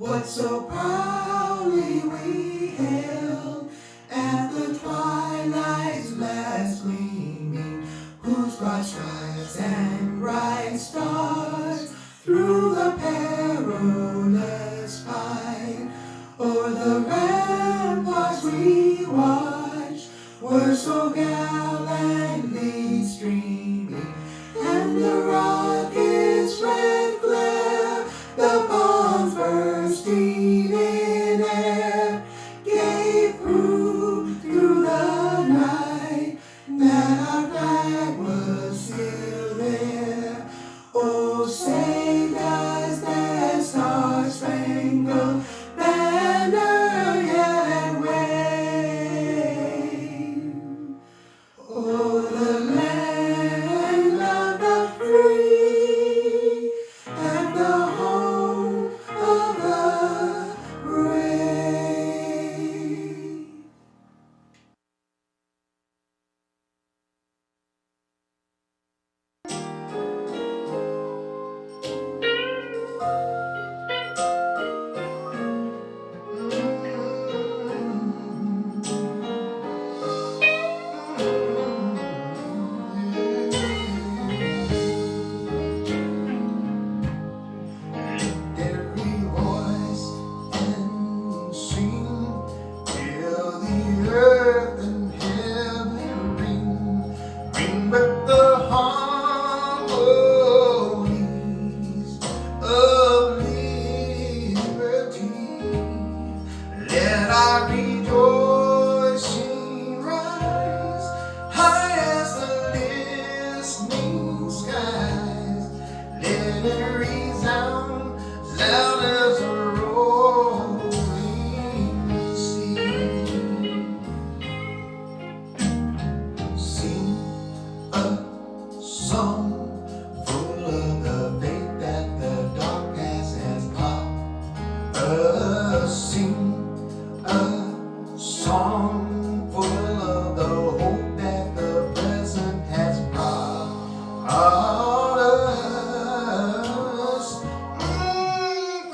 what so proudly we hailed at the twilight's last gleaming, whose broad stripes and bright stars through the perilous fight o'er the ramparts we watched were so gallantly streaming, and the rockets' red glare, the bombs bursting in air, gave proof through the night that our flag was still there. Oh, say does that star-spangled banner yet wave? Oh, the land of the free and the home of the brave. Every voice and sing, till the earth and heaven ring back the harmonies of liberty. Let our rejoicing rise high as the listening skies. Let it resound loud as a rolling sea. Sing a song full of the faith that the dark past has taught us. Sing a song full of the hope that the present has brought us.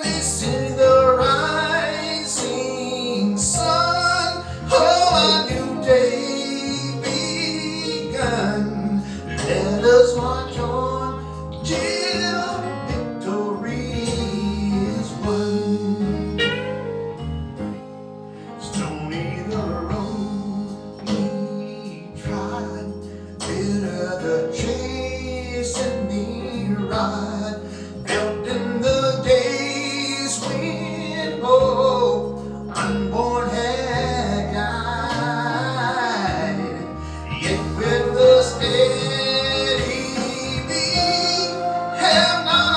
Facing the rising sun, oh, a new day begun. Let us march on till victory is won. Stony the road we trod, bitter the chase and the ride, built in the days when hope unborn had died. Yet with the steady beat have not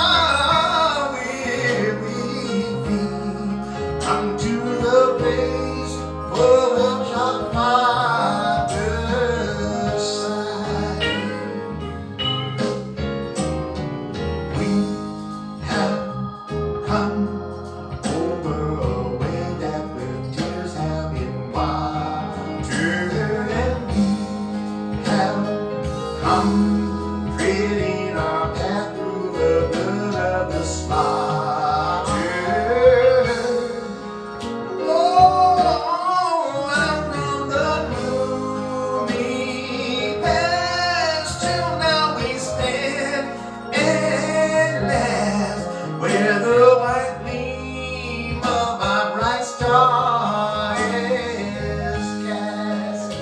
our weary feet come to the place for which our fathers sighed. We have come over a way that with tears have been watered, and we have come treading our path through the blood of the slaughtered. Oh, out from the gloomy past till now we stand at last, where the white gleam of our bright star is cast.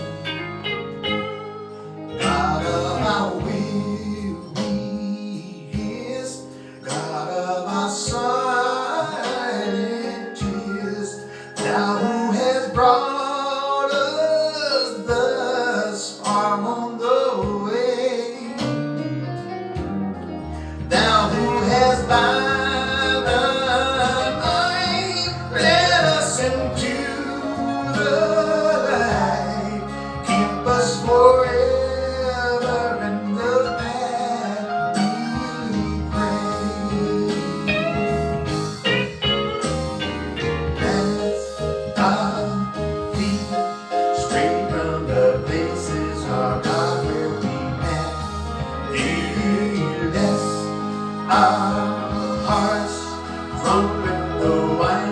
God of our weariness, God of our silent tears, thou who has brought us thus far on the way, thou who has by thy might led us into the light, keep us forever in the path we pray. As our feet stray from the places our God where we met, less our hearts from the wine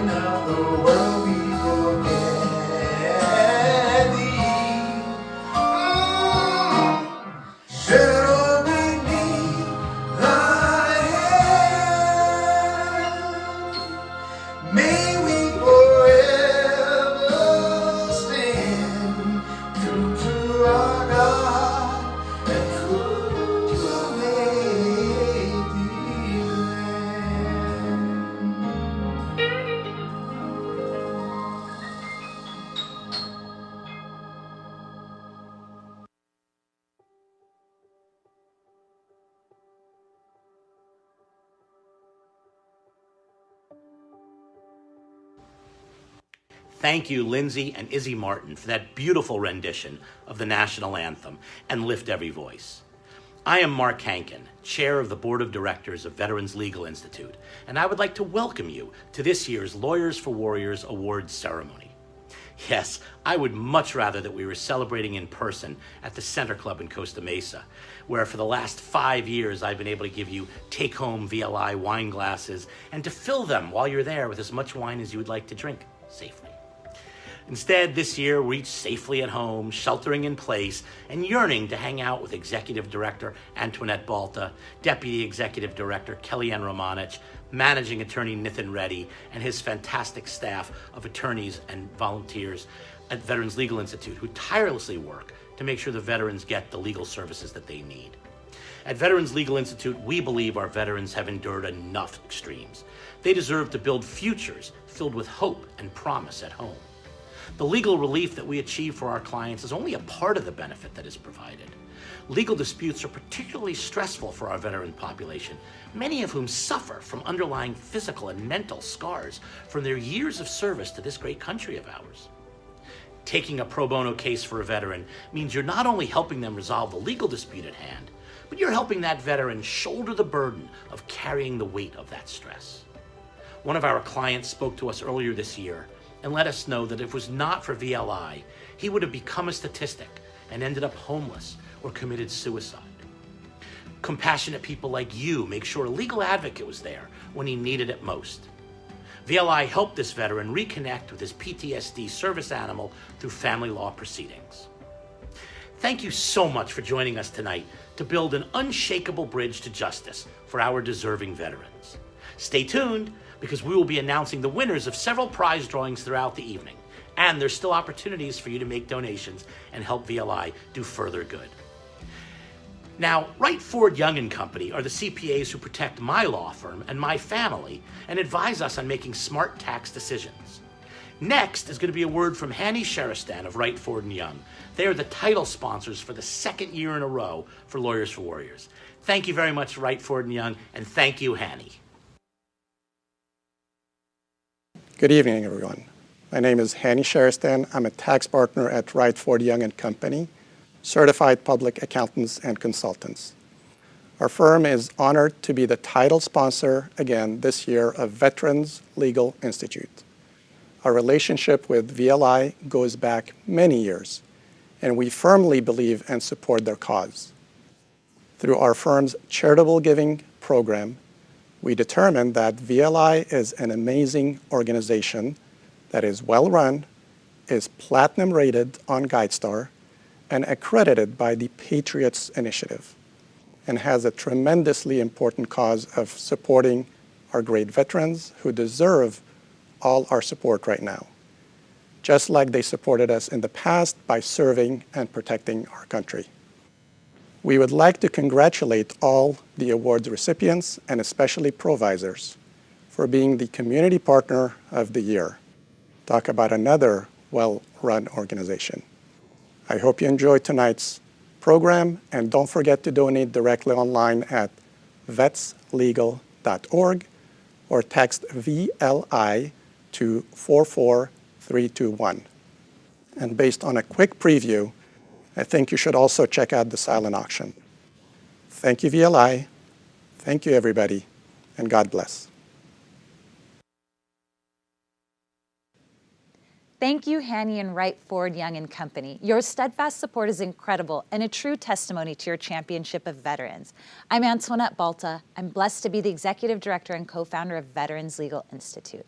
Thank you, Lindsay and Izzy Martin, for that beautiful rendition of the national anthem and Lift Every Voice. I am Mark Hankin, Chair of the Board of Directors of Veterans Legal Institute, and I would like to welcome you to this year's Lawyers for Warriors Awards ceremony. Yes, I would much rather that we were celebrating in person at the Center Club in Costa Mesa, where for the last 5 years I've been able to give you take-home VLI wine glasses and to fill them while you're there with as much wine as you would like to drink safely. Instead, this year, we're each safely at home, sheltering in place, and yearning to hang out with Executive Director Antoinette Balta, Deputy Executive Director Kellyanne Romanich, Managing Attorney Nithin Reddy, and his fantastic staff of attorneys and volunteers at Veterans Legal Institute who tirelessly work to make sure the veterans get the legal services that they need. At Veterans Legal Institute, we believe our veterans have endured enough extremes. They deserve to build futures filled with hope and promise at home. The legal relief that we achieve for our clients is only a part of the benefit that is provided. Legal disputes are particularly stressful for our veteran population, many of whom suffer from underlying physical and mental scars from their years of service to this great country of ours. Taking a pro bono case for a veteran means you're not only helping them resolve the legal dispute at hand, but you're helping that veteran shoulder the burden of carrying the weight of that stress. One of our clients spoke to us earlier this year and let us know that if it was not for VLI, he would have become a statistic and ended up homeless or committed suicide. Compassionate people like you make sure a legal advocate was there when he needed it most. VLI helped this veteran reconnect with his PTSD service animal through family law proceedings. Thank you so much for joining us tonight to build an unshakable bridge to justice for our deserving veterans. Stay tuned, because we will be announcing the winners of several prize drawings throughout the evening. And there's still opportunities for you to make donations and help VLI do further good. Now, Wright Ford Young & Company are the CPAs who protect my law firm and my family and advise us on making smart tax decisions. Next is going to be a word from Hanny Sheristan of Wright Ford & Young. They are the title sponsors for the second year in a row for Lawyers for Warriors. Thank you very much, Wright Ford & Young, and thank you, Hanny. Good evening, everyone. My name is Hanny Sheristan. I'm a tax partner at Wright Ford Young & Company, certified public accountants and consultants. Our firm is honored to be the title sponsor again this year of Veterans Legal Institute. Our relationship with VLI goes back many years, and we firmly believe and support their cause. Through our firm's charitable giving program, we determined that VLI is an amazing organization that is well-run, is platinum rated on GuideStar, and accredited by the Patriots Initiative, and has a tremendously important cause of supporting our great veterans who deserve all our support right now, just like they supported us in the past by serving and protecting our country. We would like to congratulate all the awards recipients and especially provisors for being the Community Partner of the Year. Talk about another well-run organization. I hope you enjoyed tonight's program, and don't forget to donate directly online at vetslegal.org or text VLI to 44321. And based on a quick preview, I think you should also check out the silent auction. Thank you, VLI. Thank you, everybody, and God bless. Thank you, Hanny and Wright Ford Young & Company. Your steadfast support is incredible and a true testimony to your championship of veterans. I'm Antoinette Balta. I'm blessed to be the Executive Director and co-founder of Veterans Legal Institute.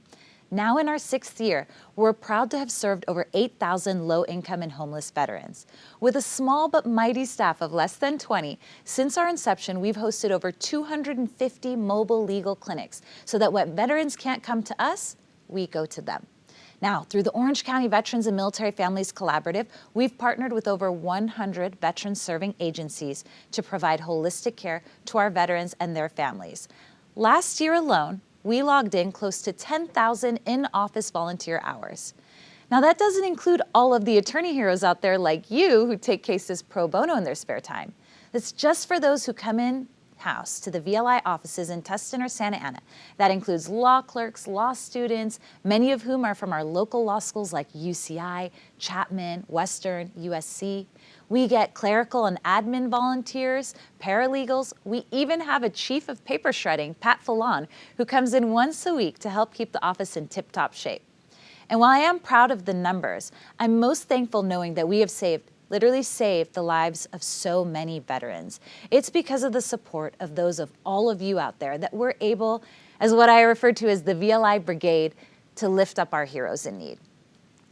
Now in our 6th year, we're proud to have served over 8,000 low-income and homeless veterans. With a small but mighty staff of less than 20, since our inception, we've hosted over 250 mobile legal clinics so that when veterans can't come to us, we go to them. Now, through the Orange County Veterans and Military Families Collaborative, we've partnered with over 100 veteran-serving agencies to provide holistic care to our veterans and their families. Last year alone, we logged in close to 10,000 in-office volunteer hours. Now, that doesn't include all of the attorney heroes out there like you who take cases pro bono in their spare time. That's just for those who come in house to the VLI offices in Tustin or Santa Ana. That includes law clerks, law students, many of whom are from our local law schools like UCI, Chapman, Western, USC. We get clerical and admin volunteers, paralegals. We even have a chief of paper shredding, Pat Fallon, who comes in once a week to help keep the office in tip-top shape. And while I am proud of the numbers, I'm most thankful knowing that we have literally saved the lives of so many veterans. It's because of the support of those of all of you out there that we're able, as what I refer to as the VLI Brigade, to lift up our heroes in need.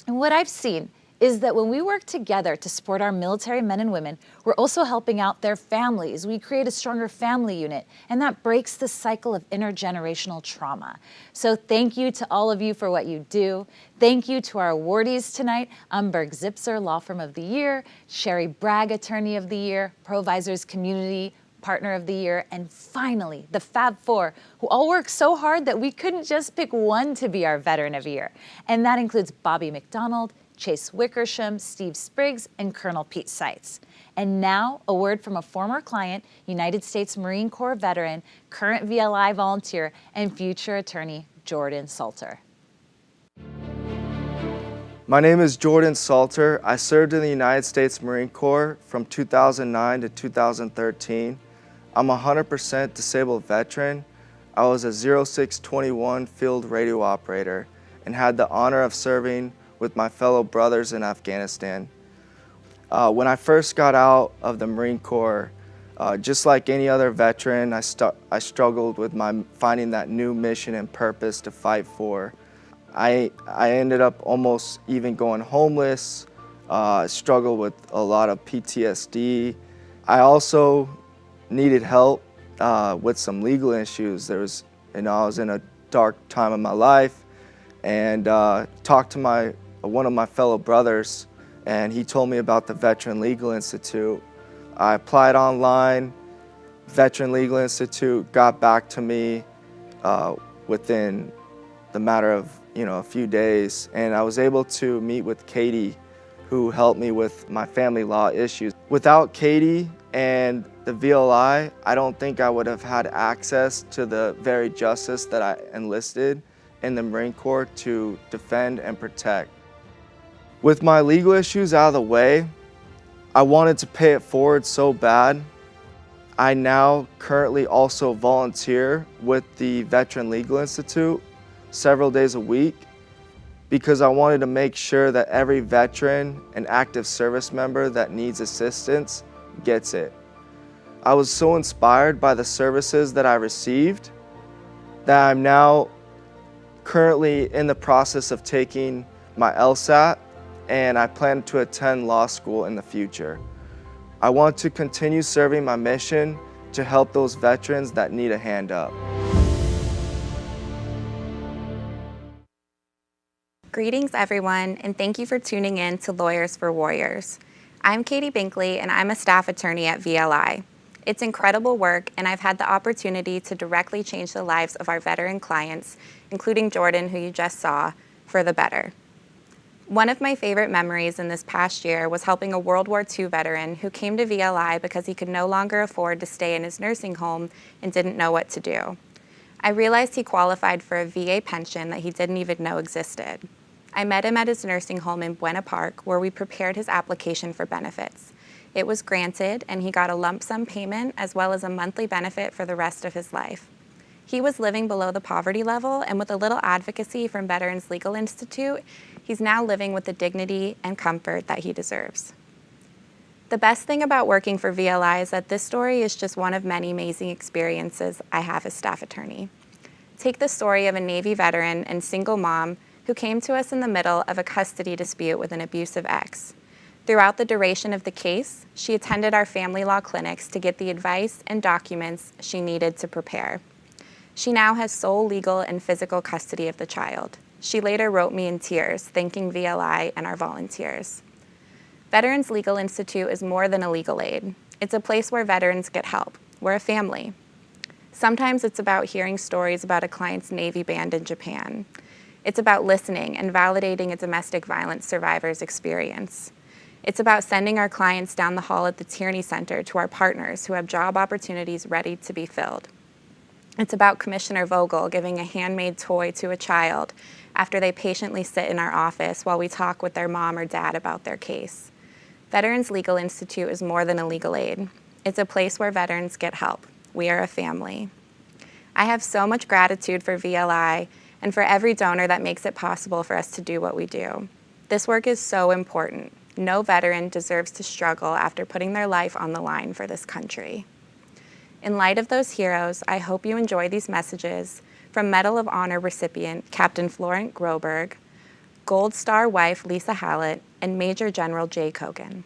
And what I've seen is that when we work together to support our military men and women, we're also helping out their families. We create a stronger family unit, and that breaks the cycle of intergenerational trauma. So thank you to all of you for what you do. Thank you to our awardees tonight, Umberg Zipser, Law Firm of the Year, Sherry Bragg, Attorney of the Year, Provisors Community Partner of the Year, and finally, the Fab Four, who all work so hard that we couldn't just pick one to be our Veteran of the Year. And that includes Bobby McDonald, Chase Wickersham, Steve Spriggs, and Colonel Pete Seitz. And now, a word from a former client, United States Marine Corps veteran, current VLI volunteer, and future attorney, Jordan Salter. My name is Jordan Salter. I served in the United States Marine Corps from 2009 to 2013. I'm a 100% disabled veteran. I was a 0621 field radio operator and had the honor of serving with my fellow brothers in Afghanistan. When I first got out of the Marine Corps, just like any other veteran, I struggled with finding that new mission and purpose to fight for. I ended up almost even going homeless, struggled with a lot of PTSD. I also needed help with some legal issues. I was in a dark time of my life, and talked to one of my fellow brothers, and he told me about the Veteran Legal Institute. I applied online. Veteran Legal Institute got back to me within the matter of a few days, and I was able to meet with Katie, who helped me with my family law issues. Without Katie and the VLI, I don't think I would have had access to the very justice that I enlisted in the Marine Corps to defend and protect. With my legal issues out of the way, I wanted to pay it forward so bad. I now currently also volunteer with the Veteran Legal Institute several days a week because I wanted to make sure that every veteran and active service member that needs assistance gets it. I was so inspired by the services that I received that I'm now currently in the process of taking my LSAT, and I plan to attend law school in the future. I want to continue serving my mission to help those veterans that need a hand up. Greetings everyone, and thank you for tuning in to Lawyers for Warriors. I'm Katie Binkley, and I'm a staff attorney at VLI. It's incredible work, and I've had the opportunity to directly change the lives of our veteran clients, including Jordan, who you just saw, for the better. One of my favorite memories in this past year was helping a World War II veteran who came to VLI because he could no longer afford to stay in his nursing home and didn't know what to do. I realized he qualified for a VA pension that he didn't even know existed. I met him at his nursing home in Buena Park, where we prepared his application for benefits. It was granted, and he got a lump sum payment as well as a monthly benefit for the rest of his life. He was living below the poverty level, and with a little advocacy from Veterans Legal Institute, he's now living with the dignity and comfort that he deserves. The best thing about working for VLI is that this story is just one of many amazing experiences I have as staff attorney. Take the story of a Navy veteran and single mom who came to us in the middle of a custody dispute with an abusive ex. Throughout the duration of the case, she attended our family law clinics to get the advice and documents she needed to prepare. She now has sole legal and physical custody of the child. She later wrote me in tears, thanking VLI and our volunteers. Veterans Legal Institute is more than a legal aid. It's a place where veterans get help. We're a family. Sometimes it's about hearing stories about a client's Navy band in Japan. It's about listening and validating a domestic violence survivor's experience. It's about sending our clients down the hall at the Tierney Center to our partners who have job opportunities ready to be filled. It's about Commissioner Vogel giving a handmade toy to a child after they patiently sit in our office while we talk with their mom or dad about their case. Veterans Legal Institute is more than a legal aid. It's a place where veterans get help. We are a family. I have so much gratitude for VLI and for every donor that makes it possible for us to do what we do. This work is so important. No veteran deserves to struggle after putting their life on the line for this country. In light of those heroes, I hope you enjoy these messages from Medal of Honor recipient Captain Florent Groberg, Gold Star wife Lisa Hallett, and Major General Jay Kogan.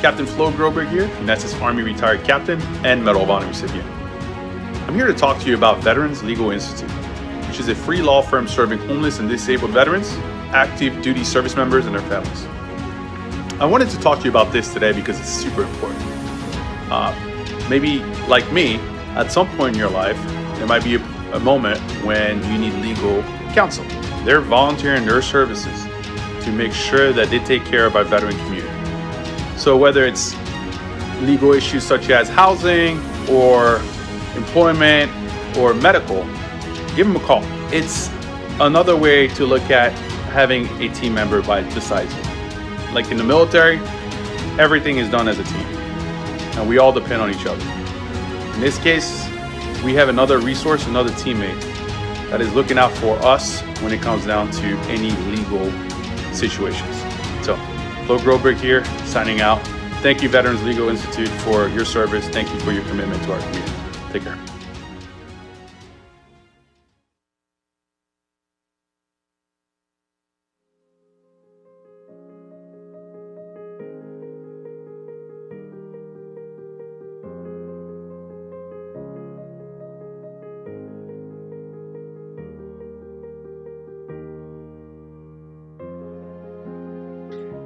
Captain Flo Groberg here, Unessa's Army retired captain and Medal of Honor recipient. I'm here to talk to you about Veterans Legal Institute, which is a free law firm serving homeless and disabled veterans, active duty service members, and their families. I wanted to talk to you about this today because it's super important. Maybe like me, at some point in your life, there might be a moment when you need legal counsel. They're volunteering their services to make sure that they take care of our veteran community. So whether it's legal issues such as housing or employment or medical, give them a call. It's another way to look at having a team member beside you. Like in the military, everything is done as a team, and we all depend on each other. In this case, we have another resource, another teammate that is looking out for us when it comes down to any legal situations. So, Flo Groberg here, signing out. Thank you, Veterans Legal Institute, for your service. Thank you for your commitment to our community. Take care.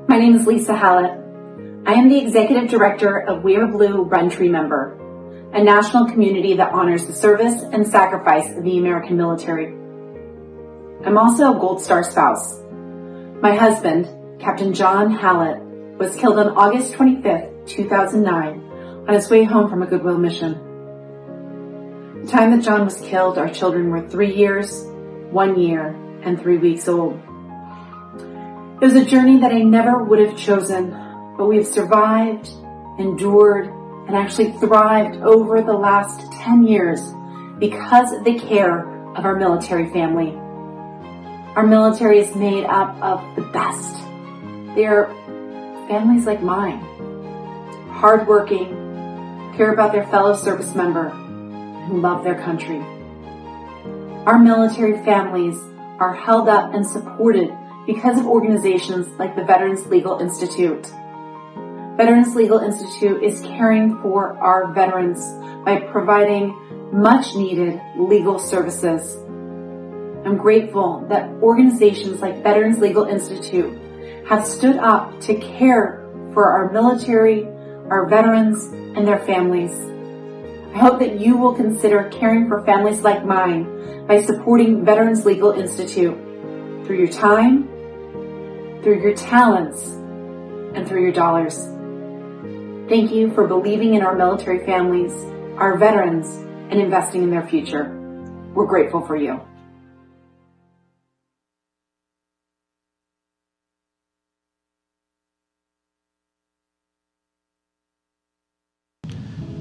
My name is Lisa Hallett. I am the Executive Director of We Are Blue Run Tree Member, a national community that honors the service and sacrifice of the American military. I'm also a Gold Star spouse. My husband, Captain John Hallett, was killed on August 25th, 2009, on his way home from a Goodwill mission. The time that John was killed, our children were 3 years, 1 year, and 3 weeks old. It was a journey that I never would have chosen, but we have survived, endured, and actually thrived over the last 10 years because of the care of our military family. Our military is made up of the best. They are families like mine, hardworking, care about their fellow service member, who love their country. Our military families are held up and supported because of organizations like the Veterans Legal Institute. Veterans Legal Institute is caring for our veterans by providing much needed legal services. I'm grateful that organizations like Veterans Legal Institute have stood up to care for our military, our veterans, and their families. I hope that you will consider caring for families like mine by supporting Veterans Legal Institute through your time, through your talents, and through your dollars. Thank you for believing in our military families, our veterans, and investing in their future. We're grateful for you.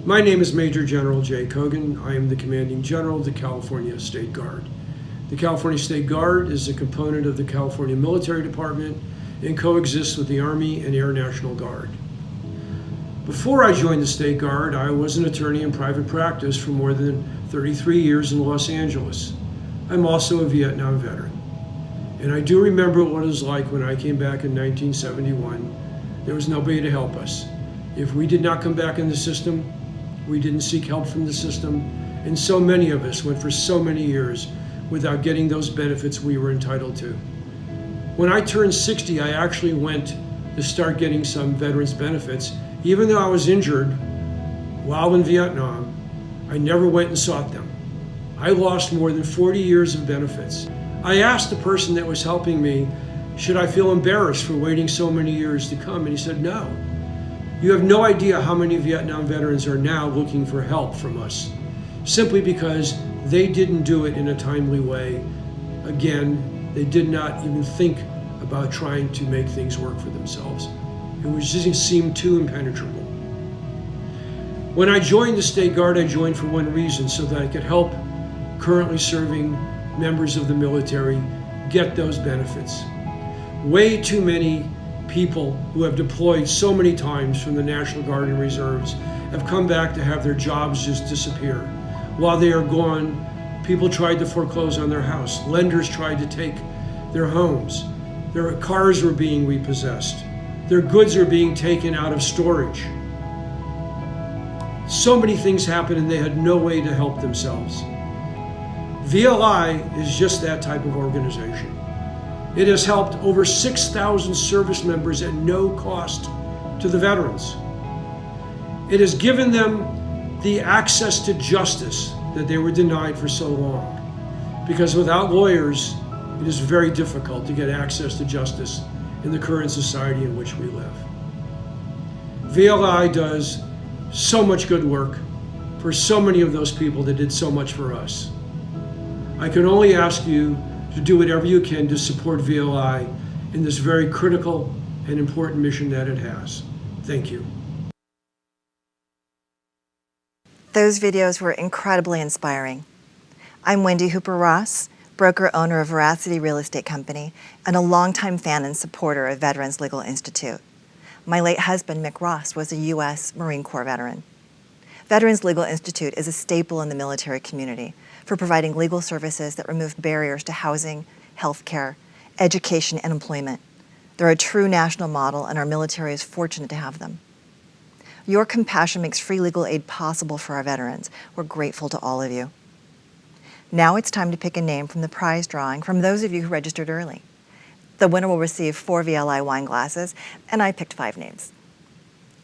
My name is Major General Jay Kogan. I am the Commanding General of the California State Guard. The California State Guard is a component of the California Military Department and coexists with the Army and Air National Guard. Before I joined the State Guard, I was an attorney in private practice for more than 33 years in Los Angeles. I'm also a Vietnam veteran. And I do remember what it was like when I came back in 1971. There was nobody to help us. If we did not come back in the system, we didn't seek help from the system, and so many of us went for so many years without getting those benefits we were entitled to. When I turned 60, I actually went to start getting some veterans benefits. Even though I was injured while in Vietnam, I never went and sought them. I lost more than 40 years of benefits. I asked the person that was helping me, should I feel embarrassed for waiting so many years to come? And he said, no. You have no idea how many Vietnam veterans are now looking for help from us, simply because they didn't do it in a timely way. Again, they did not even think about trying to make things work for themselves. It just seemed too impenetrable. When I joined the State Guard, I joined for one reason, so that I could help currently serving members of the military get those benefits. Way too many people who have deployed so many times from the National Guard and Reserves have come back to have their jobs just disappear. While they are gone, people tried to foreclose on their house. Lenders tried to take their homes. Their cars were being repossessed. Their goods are being taken out of storage. So many things happened and they had no way to help themselves. VLI is just that type of organization. It has helped over 6,000 service members at no cost to the veterans. It has given them the access to justice that they were denied for so long. Because without lawyers, it is very difficult to get access to justice in the current society in which we live. VLI does so much good work for so many of those people that did so much for us. I can only ask you to do whatever you can to support VLI in this very critical and important mission that it has. Thank you. Those videos were incredibly inspiring. I'm Wendy Hooper Ross, broker owner of Veracity Real Estate Company and a longtime fan and supporter of Veterans Legal Institute. My late husband, Mick Ross, was a U.S. Marine Corps veteran. Veterans Legal Institute is a staple in the military community for providing legal services that remove barriers to housing, health care, education, and employment. They're a true national model, and our military is fortunate to have them. Your compassion makes free legal aid possible for our veterans. We're grateful to all of you. Now it's time to pick a name from the prize drawing from those of you who registered early. The winner will receive 4 VLI wine glasses, and I picked 5 names.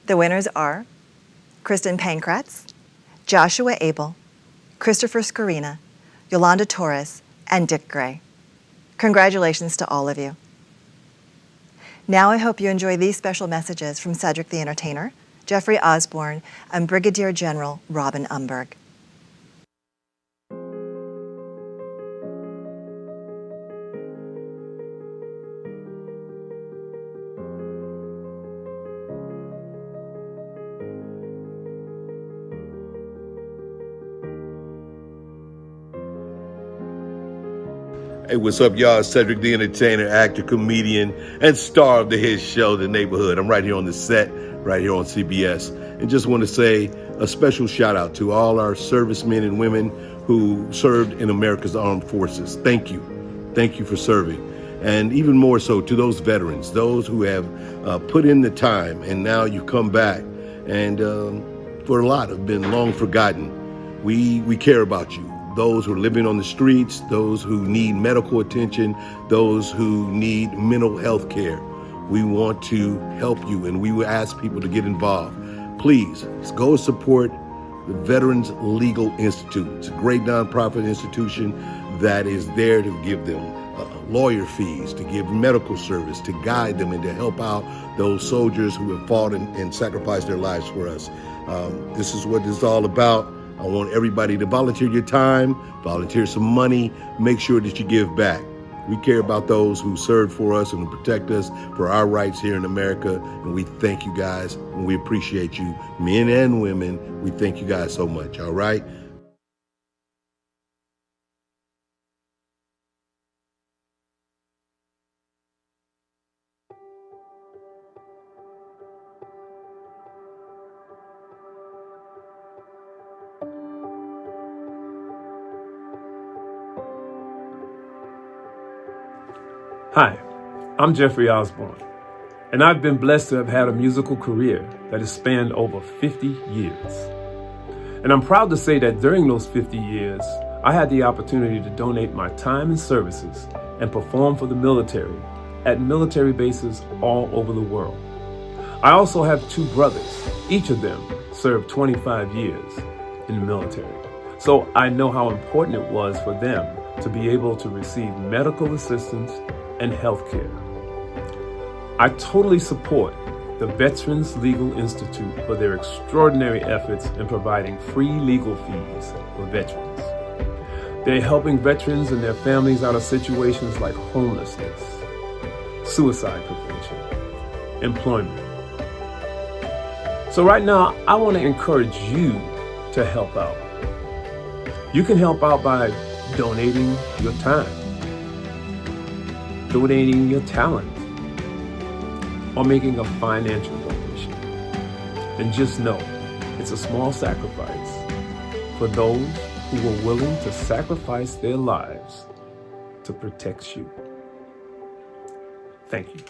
The winners are Kristen Pankratz, Joshua Abel, Christopher Scarina, Yolanda Torres, and Dick Gray. Congratulations to all of you. Now I hope you enjoy these special messages from Cedric the Entertainer, Jeffrey Osborne, and Brigadier General Robin Umberg. Hey, what's up, y'all? Cedric the Entertainer, actor, comedian, and star of the hit show, The Neighborhood. I'm right here on the set, right here on CBS. And just want to say a special shout out to all our servicemen and women who served in America's armed forces. Thank you. Thank you for serving. And even more so to those veterans, those who have put in the time and now you've come back. And for a lot have been long forgotten. We care about you. Those who are living on the streets, those who need medical attention, those who need mental health care. We want to help you, and we will ask people to get involved. Please go support the Veterans Legal Institute. It's a great nonprofit institution that is there to give them lawyer fees, to give medical service, to guide them, and to help out those soldiers who have fought and sacrificed their lives for us. This is what it's all about. I want everybody to volunteer your time, volunteer some money, make sure that you give back. We care about those who served for us and who protect us for our rights here in America. And we thank you guys, and we appreciate you, men and women. We thank you guys so much, all right? Hi, I'm Jeffrey Osborne, and I've been blessed to have had a musical career that has spanned over 50 years. And I'm proud to say that during those 50 years, I had the opportunity to donate my time and services and perform for the military at military bases all over the world. I also have 2 brothers. Each of them served 25 years in the military. So I know how important it was for them to be able to receive medical assistance and health care. I totally support the Veterans Legal Institute for their extraordinary efforts in providing free legal fees for veterans. They're helping veterans and their families out of situations like homelessness, suicide prevention, employment. So right now, I want to encourage you to help out. You can help out by donating your time, donating your talent, or making a financial donation. And just know, it's a small sacrifice for those who were willing to sacrifice their lives to protect you. Thank you.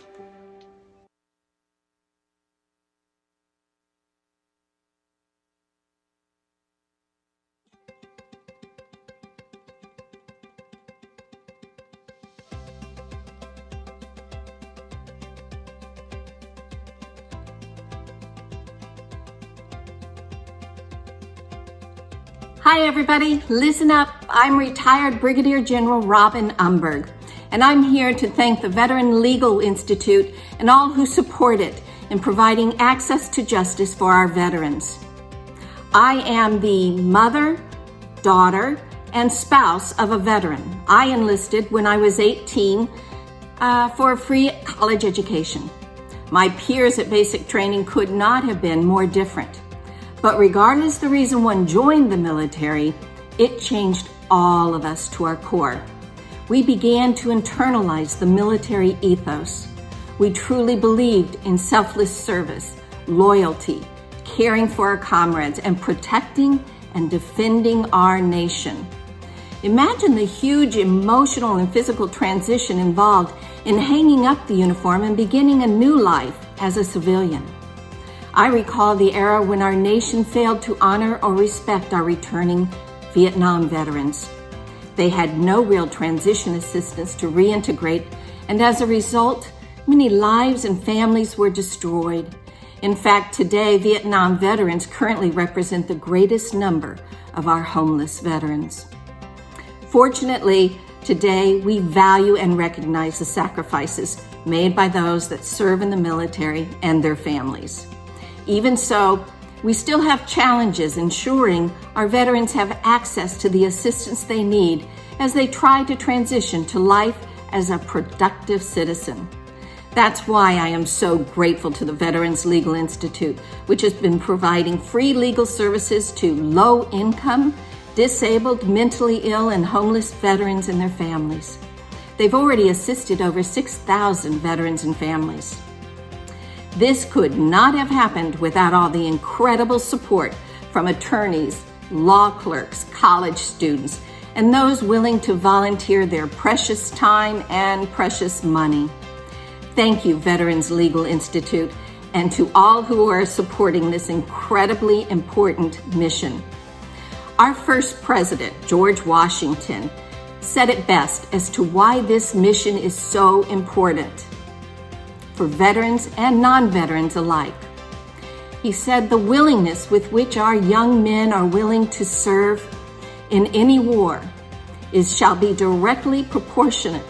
Hi everybody, listen up. I'm retired Brigadier General Robin Umberg, and I'm here to thank the Veteran Legal Institute and all who support it in providing access to justice for our veterans. I am the mother, daughter, and spouse of a veteran. I enlisted when I was 18 for a free college education. My peers at basic training could not have been more different. But regardless the reason one joined the military, it changed all of us to our core. We began to internalize the military ethos. We truly believed in selfless service, loyalty, caring for our comrades, and protecting and defending our nation. Imagine the huge emotional and physical transition involved in hanging up the uniform and beginning a new life as a civilian. I recall the era when our nation failed to honor or respect our returning Vietnam veterans. They had no real transition assistance to reintegrate, and as a result, many lives and families were destroyed. In fact, today, Vietnam veterans currently represent the greatest number of our homeless veterans. Fortunately, today, we value and recognize the sacrifices made by those that serve in the military and their families. Even so, we still have challenges ensuring our veterans have access to the assistance they need as they try to transition to life as a productive citizen. That's why I am so grateful to the Veterans Legal Institute, which has been providing free legal services to low-income, disabled, mentally ill, and homeless veterans and their families. They've already assisted over 6,000 veterans and families. This could not have happened without all the incredible support from attorneys, law clerks, college students, and those willing to volunteer their precious time and precious money. Thank you, Veterans Legal Institute, and to all who are supporting this incredibly important mission. Our first president, George Washington, said it best as to why this mission is so important for veterans and non-veterans alike. He said the willingness with which our young men are willing to serve in any war shall be directly proportionate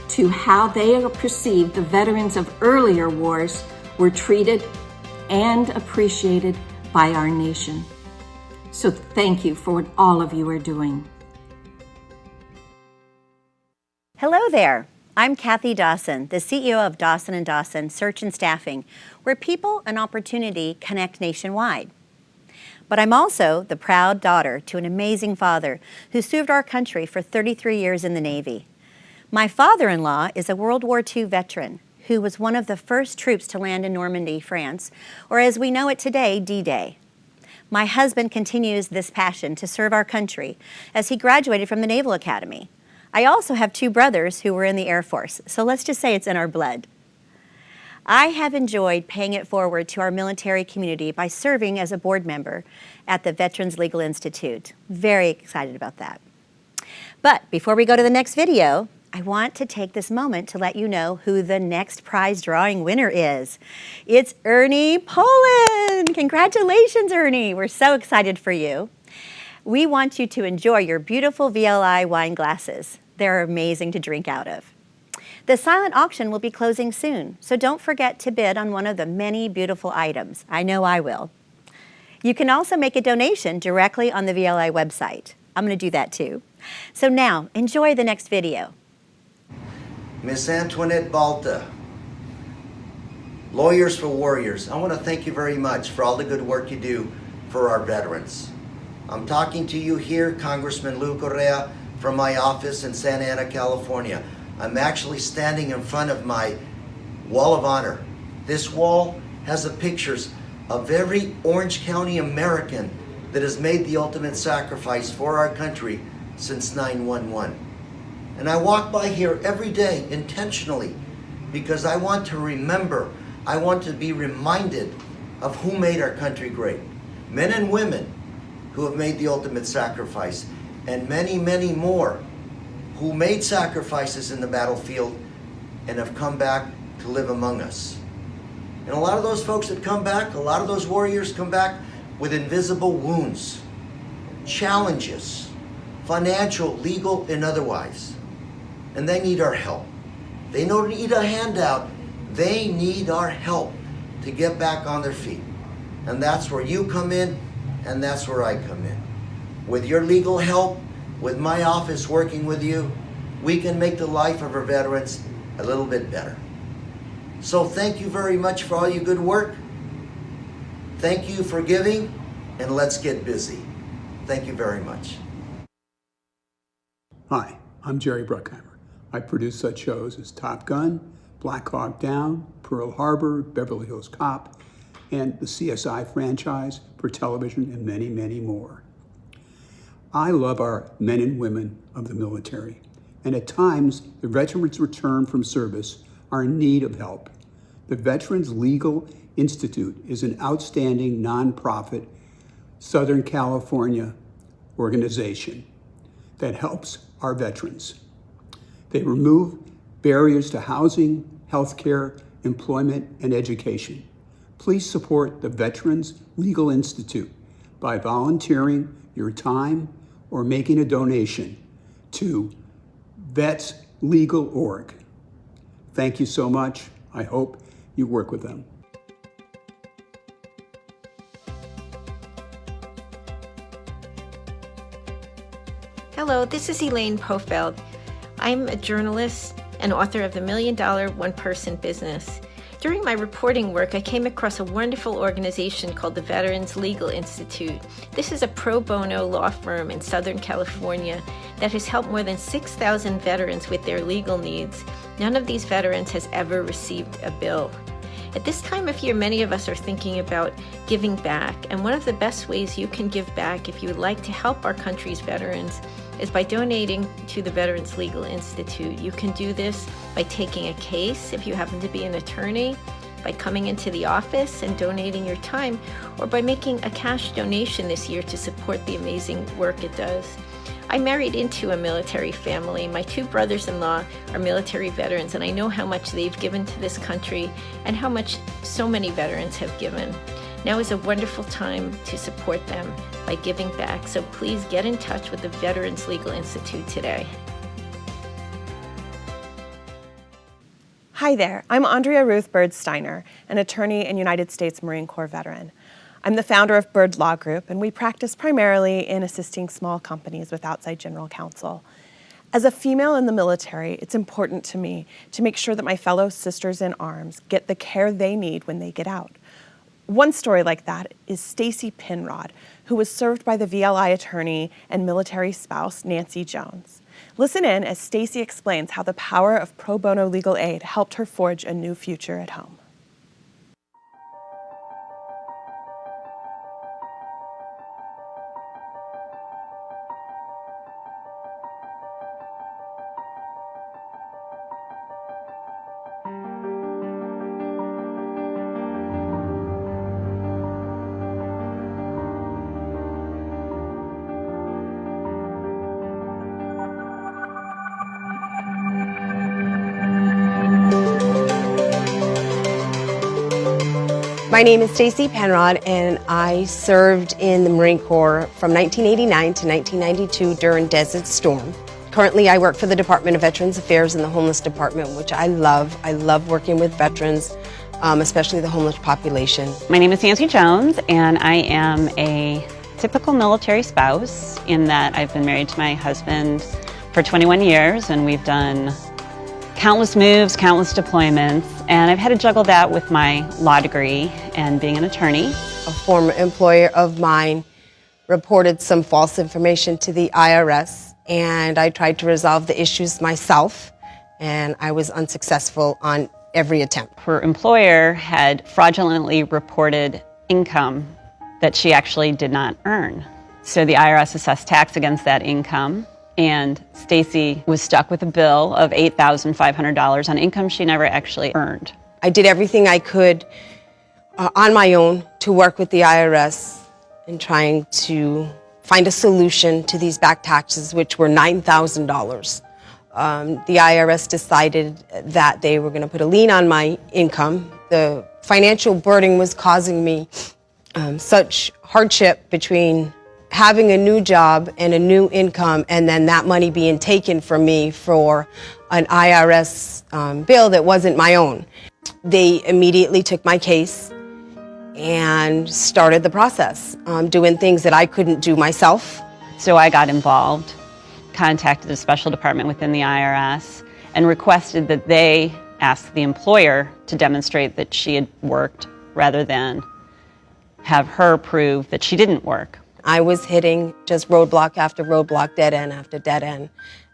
to how they perceive the veterans of earlier wars were treated and appreciated by our nation. So thank you for what all of you are doing. Hello there. I'm Kathy Dawson, the CEO of Dawson & Dawson Search and Staffing, where people and opportunity connect nationwide. But I'm also the proud daughter to an amazing father who served our country for 33 years in the Navy. My father-in-law is a World War II veteran who was one of the first troops to land in Normandy, France, or as we know it today, D-Day. My husband continues this passion to serve our country as he graduated from the Naval Academy. I also have two brothers who were in the Air Force, so let's just say it's in our blood. I have enjoyed paying it forward to our military community by serving as a board member at the Veterans Legal Institute. Very excited about that. But before we go to the next video, I want to take this moment to let you know who the next prize drawing winner is. It's Ernie Poland. Congratulations, Ernie. We're so excited for you. We want you to enjoy your beautiful VLI wine glasses. They're amazing to drink out of. The silent auction will be closing soon, so don't forget to bid on one of the many beautiful items. I know I will. You can also make a donation directly on the VLI website. I'm going to do that too. So now, enjoy the next video. Miss Antoinette Balta, Lawyers for Warriors, I want to thank you very much for all the good work you do for our veterans. I'm talking to you here, Congressman Lou Correa, from my office in Santa Ana, California. I'm actually standing in front of my Wall of Honor. This wall has the pictures of every Orange County American that has made the ultimate sacrifice for our country since 9/11. And I walk by here every day intentionally because I want to remember, I want to be reminded of who made our country great. Men and women who have made the ultimate sacrifice, and many, many more who made sacrifices in the battlefield and have come back to live among us. And a lot of those folks that come back, a lot of those warriors come back with invisible wounds, challenges, financial, legal, and otherwise. And they need our help. They don't need a handout. They need our help to get back on their feet. And that's where you come in, and that's where I come in. With your legal help, with my office working with you, we can make the life of our veterans a little bit better. So thank you very much for all your good work. Thank you for giving, and let's get busy. Thank you very much. Hi, I'm Jerry Bruckheimer. I produce such shows as Top Gun, Black Hawk Down, Pearl Harbor, Beverly Hills Cop, and the CSI franchise for television, and many, many more. I love our men and women of the military, and at times, the veterans return from service are in need of help. The Veterans Legal Institute is an outstanding nonprofit Southern California organization that helps our veterans. They remove barriers to housing, healthcare, employment, and education. Please support the Veterans Legal Institute by volunteering your time or making a donation to vetslegal.org. Thank you so much. I hope you work with them. Hello, this is Elaine Pofeld. I'm a journalist and author of The $1 Million One-Person Business. During my reporting work, I came across a wonderful organization called the Veterans Legal Institute. This is a pro bono law firm in Southern California that has helped more than 6,000 veterans with their legal needs. None of these veterans has ever received a bill. At this time of year, many of us are thinking about giving back, and one of the best ways you can give back if you would like to help our country's veterans is by donating to the Veterans Legal Institute. You can do this by taking a case if you happen to be an attorney, by coming into the office and donating your time, or by making a cash donation this year to support the amazing work it does. I married into a military family. My two brothers-in-law are military veterans, and I know how much they've given to this country and how much so many veterans have given. Now is a wonderful time to support them by giving back, so please get in touch with the Veterans Legal Institute today. Hi there, I'm Andrea Ruth Bird Steiner, an attorney and United States Marine Corps veteran. I'm the founder of Bird Law Group, and we practice primarily in assisting small companies with outside general counsel. As a female in the military, it's important to me to make sure that my fellow sisters in arms get the care they need when they get out. One story like that is Stacy Penrod, who was served by the VLI attorney and military spouse, Nancy Jones. Listen in as Stacy explains how the power of pro bono legal aid helped her forge a new future at home. My name is Stacy Penrod, and I served in the Marine Corps from 1989 to 1992 during Desert Storm. Currently, I work for the Department of Veterans Affairs in the Homeless Department, which I love. I love working with veterans, especially the homeless population. My name is Nancy Jones, and I am a typical military spouse in that I've been married to my husband for 21 years, and we've done countless moves, countless deployments, and I've had to juggle that with my law degree and being an attorney. A former employer of mine reported some false information to the IRS, and I tried to resolve the issues myself, and I was unsuccessful on every attempt. Her employer had fraudulently reported income that she actually did not earn. So the IRS assessed tax against that income, and Stacy was stuck with a bill of $8,500 on income she never actually earned. I did everything I could on my own to work with the IRS in trying to find a solution to these back taxes, which were $9,000. The IRS decided that they were going to put a lien on my income. The financial burden was causing me such hardship between having a new job and a new income, and then that money being taken from me for an IRS bill that wasn't my own. They immediately took my case and started the process, doing things that I couldn't do myself. So I got involved, contacted a special department within the IRS, and requested that they ask the employer to demonstrate that she had worked rather than have her prove that she didn't work. I was hitting just roadblock after roadblock, dead end after dead end.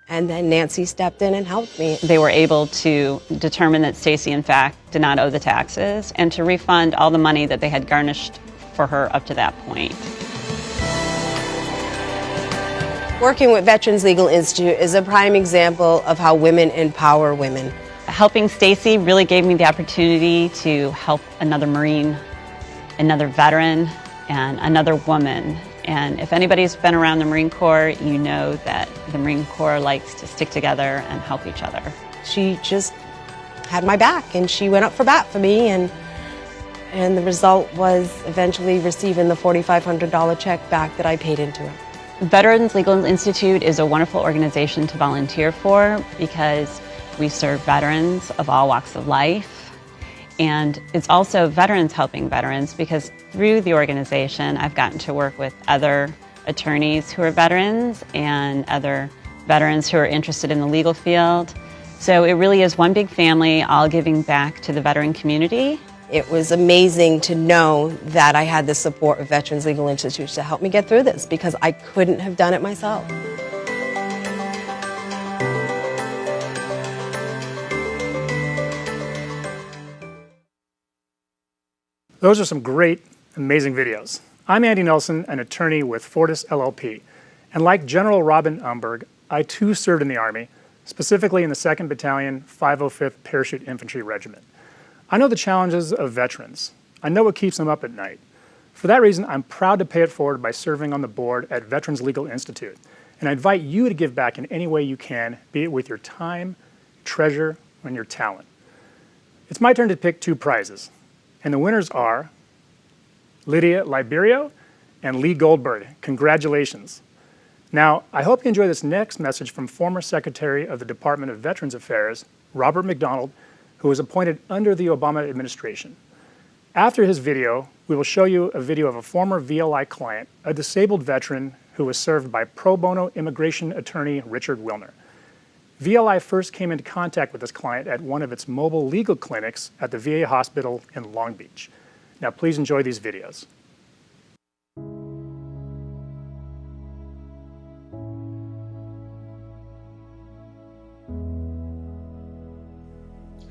And then Nancy stepped in and helped me. They were able to determine that Stacy, in fact, did not owe the taxes and to refund all the money that they had garnished for her up to that point. Working with Veterans Legal Institute is a prime example of how women empower women. Helping Stacy really gave me the opportunity to help another Marine, another veteran, and another woman. And if anybody's been around the Marine Corps, you know that the Marine Corps likes to stick together and help each other. She just had my back, and she went up for bat for me, and the result was eventually receiving the $4,500 check back that I paid into it. Veterans Legal Institute is a wonderful organization to volunteer for because we serve veterans of all walks of life. And it's also veterans helping veterans because through the organization, I've gotten to work with other attorneys who are veterans and other veterans who are interested in the legal field. So it really is one big family, all giving back to the veteran community. It was amazing to know that I had the support of Veterans Legal Institute to help me get through this because I couldn't have done it myself. Those are some great, amazing videos. I'm Andy Nelson, an attorney with Fortis LLP. And like General Robin Umberg, I too served in the Army, specifically in the 2nd Battalion, 505th Parachute Infantry Regiment. I know the challenges of veterans. I know what keeps them up at night. For that reason, I'm proud to pay it forward by serving on the board at Veterans Legal Institute. And I invite you to give back in any way you can, be it with your time, treasure, and your talent. It's my turn to pick 2 prizes. And the winners are Lydia Liberio and Lee Goldberg. Congratulations. Now, I hope you enjoy this next message from former Secretary of the Department of Veterans Affairs, Robert McDonald, who was appointed under the Obama administration. After his video, we will show you a video of a former VLI client, a disabled veteran who was served by pro bono immigration attorney Richard Wilner. VLI first came into contact with this client at one of its mobile legal clinics at the VA hospital in Long Beach. Now please enjoy these videos.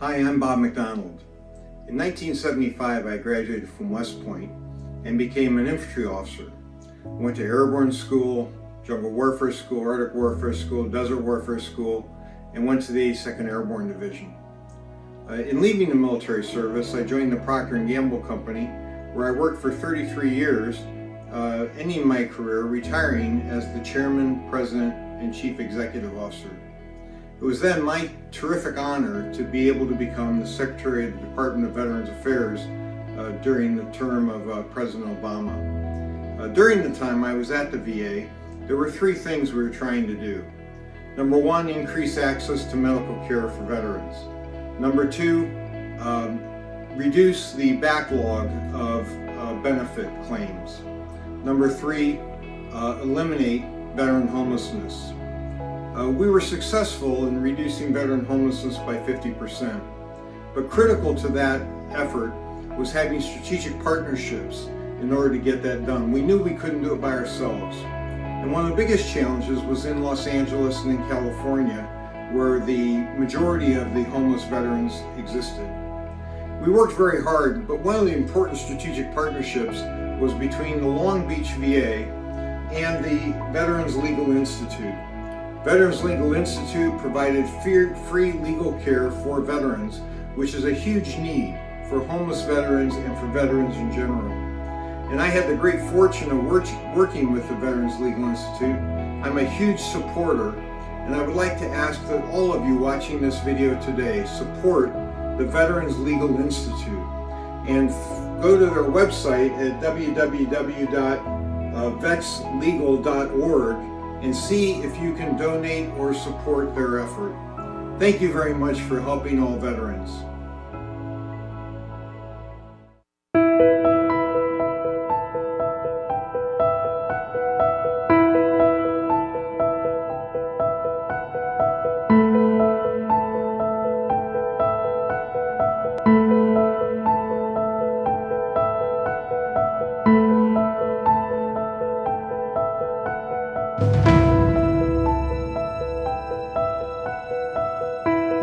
Hi, I'm Bob McDonald. In 1975, I graduated from West Point and became an infantry officer. I went to airborne school, jungle warfare school, Arctic warfare school, desert warfare school, and went to the 82nd Airborne Division. In leaving the military service, I joined the Procter & Gamble Company, where I worked for 33 years, ending my career retiring as the Chairman, President, and Chief Executive Officer. It was then my terrific honor to be able to become the Secretary of the Department of Veterans Affairs during the term of President Obama. During the time I was at the VA, there were three things we were trying to do. Number one, increase access to medical care for veterans. Number two, reduce the backlog of benefit claims. Number three, eliminate veteran homelessness. We were successful in reducing veteran homelessness by 50%, but critical to that effort was having strategic partnerships in order to get that done. We knew we couldn't do it by ourselves. And one of the biggest challenges was in Los Angeles and in California, where the majority of the homeless veterans existed. We worked very hard, but one of the important strategic partnerships was between the Long Beach VA and the Veterans Legal Institute. Veterans Legal Institute provided free legal care for veterans, which is a huge need for homeless veterans and for veterans in general. And I had the great fortune of working with the Veterans Legal Institute. I'm a huge supporter, and I would like to ask that all of you watching this video today support the Veterans Legal Institute and go to their website at www.vetslegal.org and see if you can donate or support their effort. Thank you very much for helping all veterans.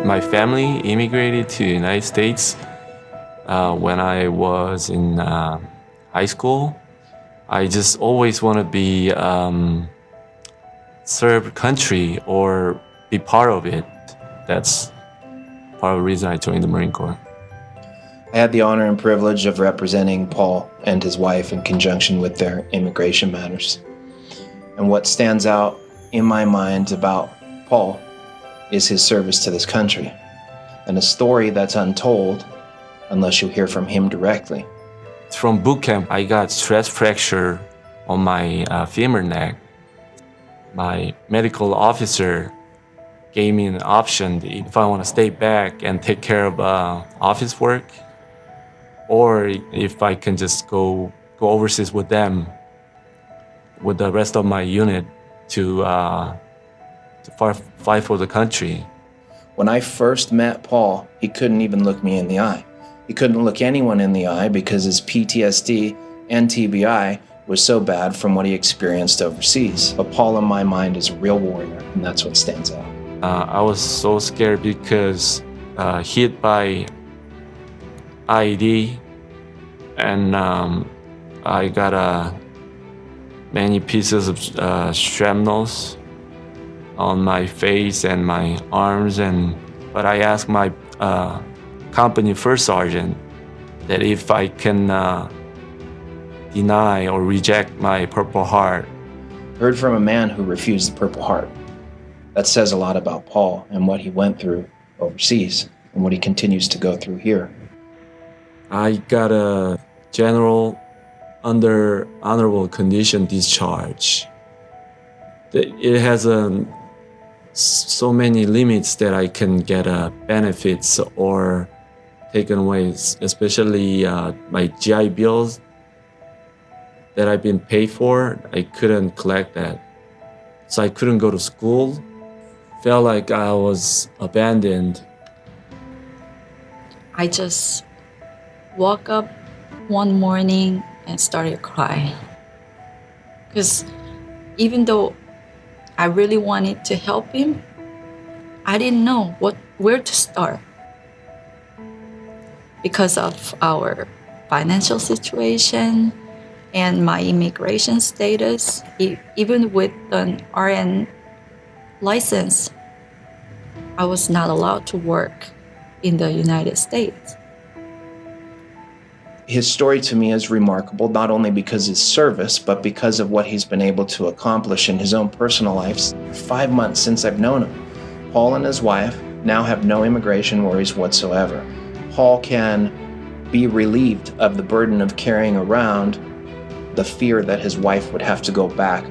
My family immigrated to the United States when I was in high school. I just always want to be serve country or be part of it. That's part of the reason I joined the Marine Corps. I had the honor and privilege of representing Paul and his wife in conjunction with their immigration matters. And what stands out in my mind about Paul is his service to this country, and a story that's untold unless you hear from him directly. From boot camp, I got stress fracture on my femur neck. My medical officer gave me an option if I want to stay back and take care of office work, or if I can just go overseas with them, with the rest of my unit to fight for the country. When I first met Paul, he couldn't even look me in the eye. He couldn't look anyone in the eye because his PTSD and TBI was so bad from what he experienced overseas. But Paul, in my mind, is a real warrior, and that's what stands out. I was so scared because hit by IED, and I got many pieces of shrapnels on my face and my arms, but I asked my company first sergeant that if I can deny or reject my Purple Heart. Heard from a man who refused the Purple Heart. That says a lot about Paul and what he went through overseas and what he continues to go through here. I got a general under honorable condition discharge. It has so many limits that I can get benefits or taken away, especially my GI bills that I've been paid for. I couldn't collect that. So I couldn't go to school felt like I was abandoned. I just woke up one morning and started crying. Because even though I really wanted to help him, I didn't know where to start. Because of our financial situation and my immigration status, even with an RN license, I was not allowed to work in the United States. His story to me is remarkable, not only because of his service, but because of what he's been able to accomplish in his own personal life. 5 months since I've known him, Paul and his wife now have no immigration worries whatsoever. Paul can be relieved of the burden of carrying around the fear that his wife would have to go back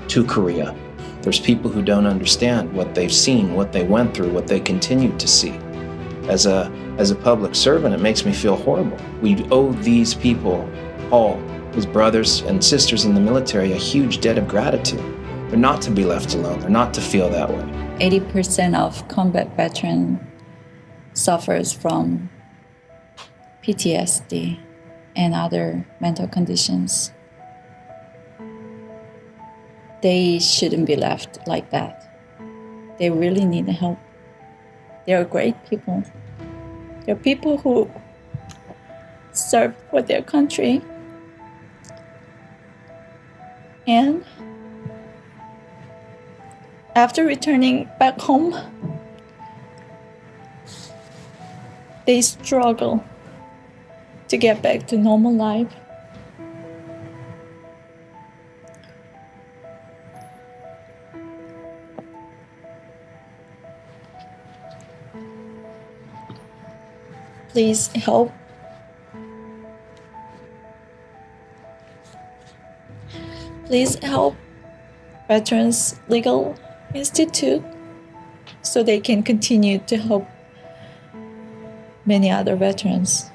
to Korea. There's people who don't understand what they've seen, what they went through, what they continue to see. As a public servant, it makes me feel horrible. We owe these people, Paul, his brothers and sisters in the military, a huge debt of gratitude. They're not to be left alone. They're not to feel that way. 80% of combat veteran suffers from PTSD and other mental conditions. They shouldn't be left like that. They really need help. They're great people. They're people who serve for their country. And after returning back home, they struggle to get back to normal life. Please help. Please help Veterans Legal Institute so they can continue to help many other veterans.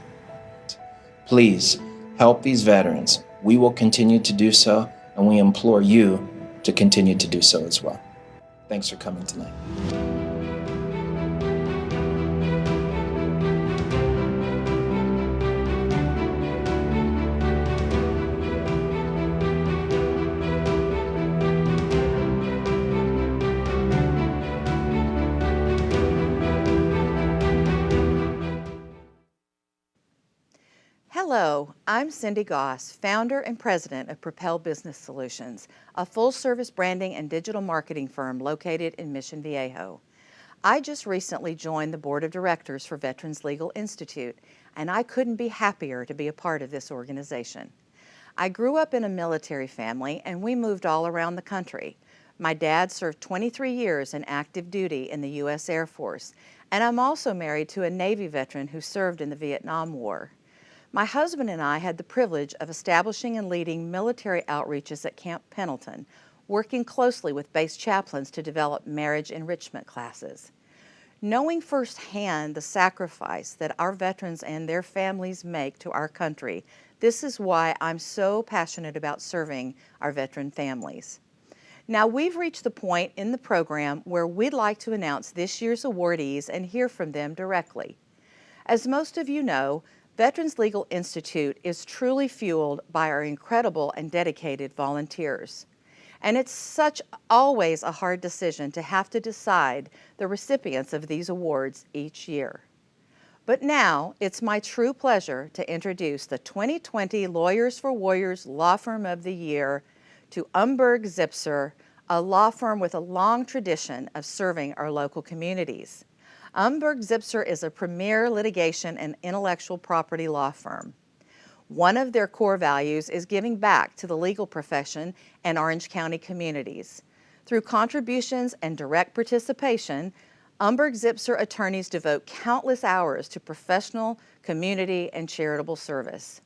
Please help these veterans. We will continue to do so, and we implore you to continue to do so as well. Thanks for coming tonight. Hello, I'm Cindy Goss, founder and president of Propel Business Solutions, a full-service branding and digital marketing firm located in Mission Viejo. I just recently joined the board of directors for Veterans Legal Institute, and I couldn't be happier to be a part of this organization. I grew up in a military family, and we moved all around the country. My dad served 23 years in active duty in the U.S. Air Force, and I'm also married to a Navy veteran who served in the Vietnam War. My husband and I had the privilege of establishing and leading military outreaches at Camp Pendleton, working closely with base chaplains to develop marriage enrichment classes. Knowing firsthand the sacrifice that our veterans and their families make to our country, this is why I'm so passionate about serving our veteran families. Now, we've reached the point in the program where we'd like to announce this year's awardees and hear from them directly. As most of you know, Veterans Legal Institute is truly fueled by our incredible and dedicated volunteers. And it's always a hard decision to have to decide the recipients of these awards each year. But now, it's my true pleasure to introduce the 2020 Lawyers for Warriors Law Firm of the Year to Umberg Zipser, a law firm with a long tradition of serving our local communities. Umberg Zipser is a premier litigation and intellectual property law firm. One of their core values is giving back to the legal profession and Orange County communities. Through contributions and direct participation, Umberg Zipser attorneys devote countless hours to professional, community, and charitable service.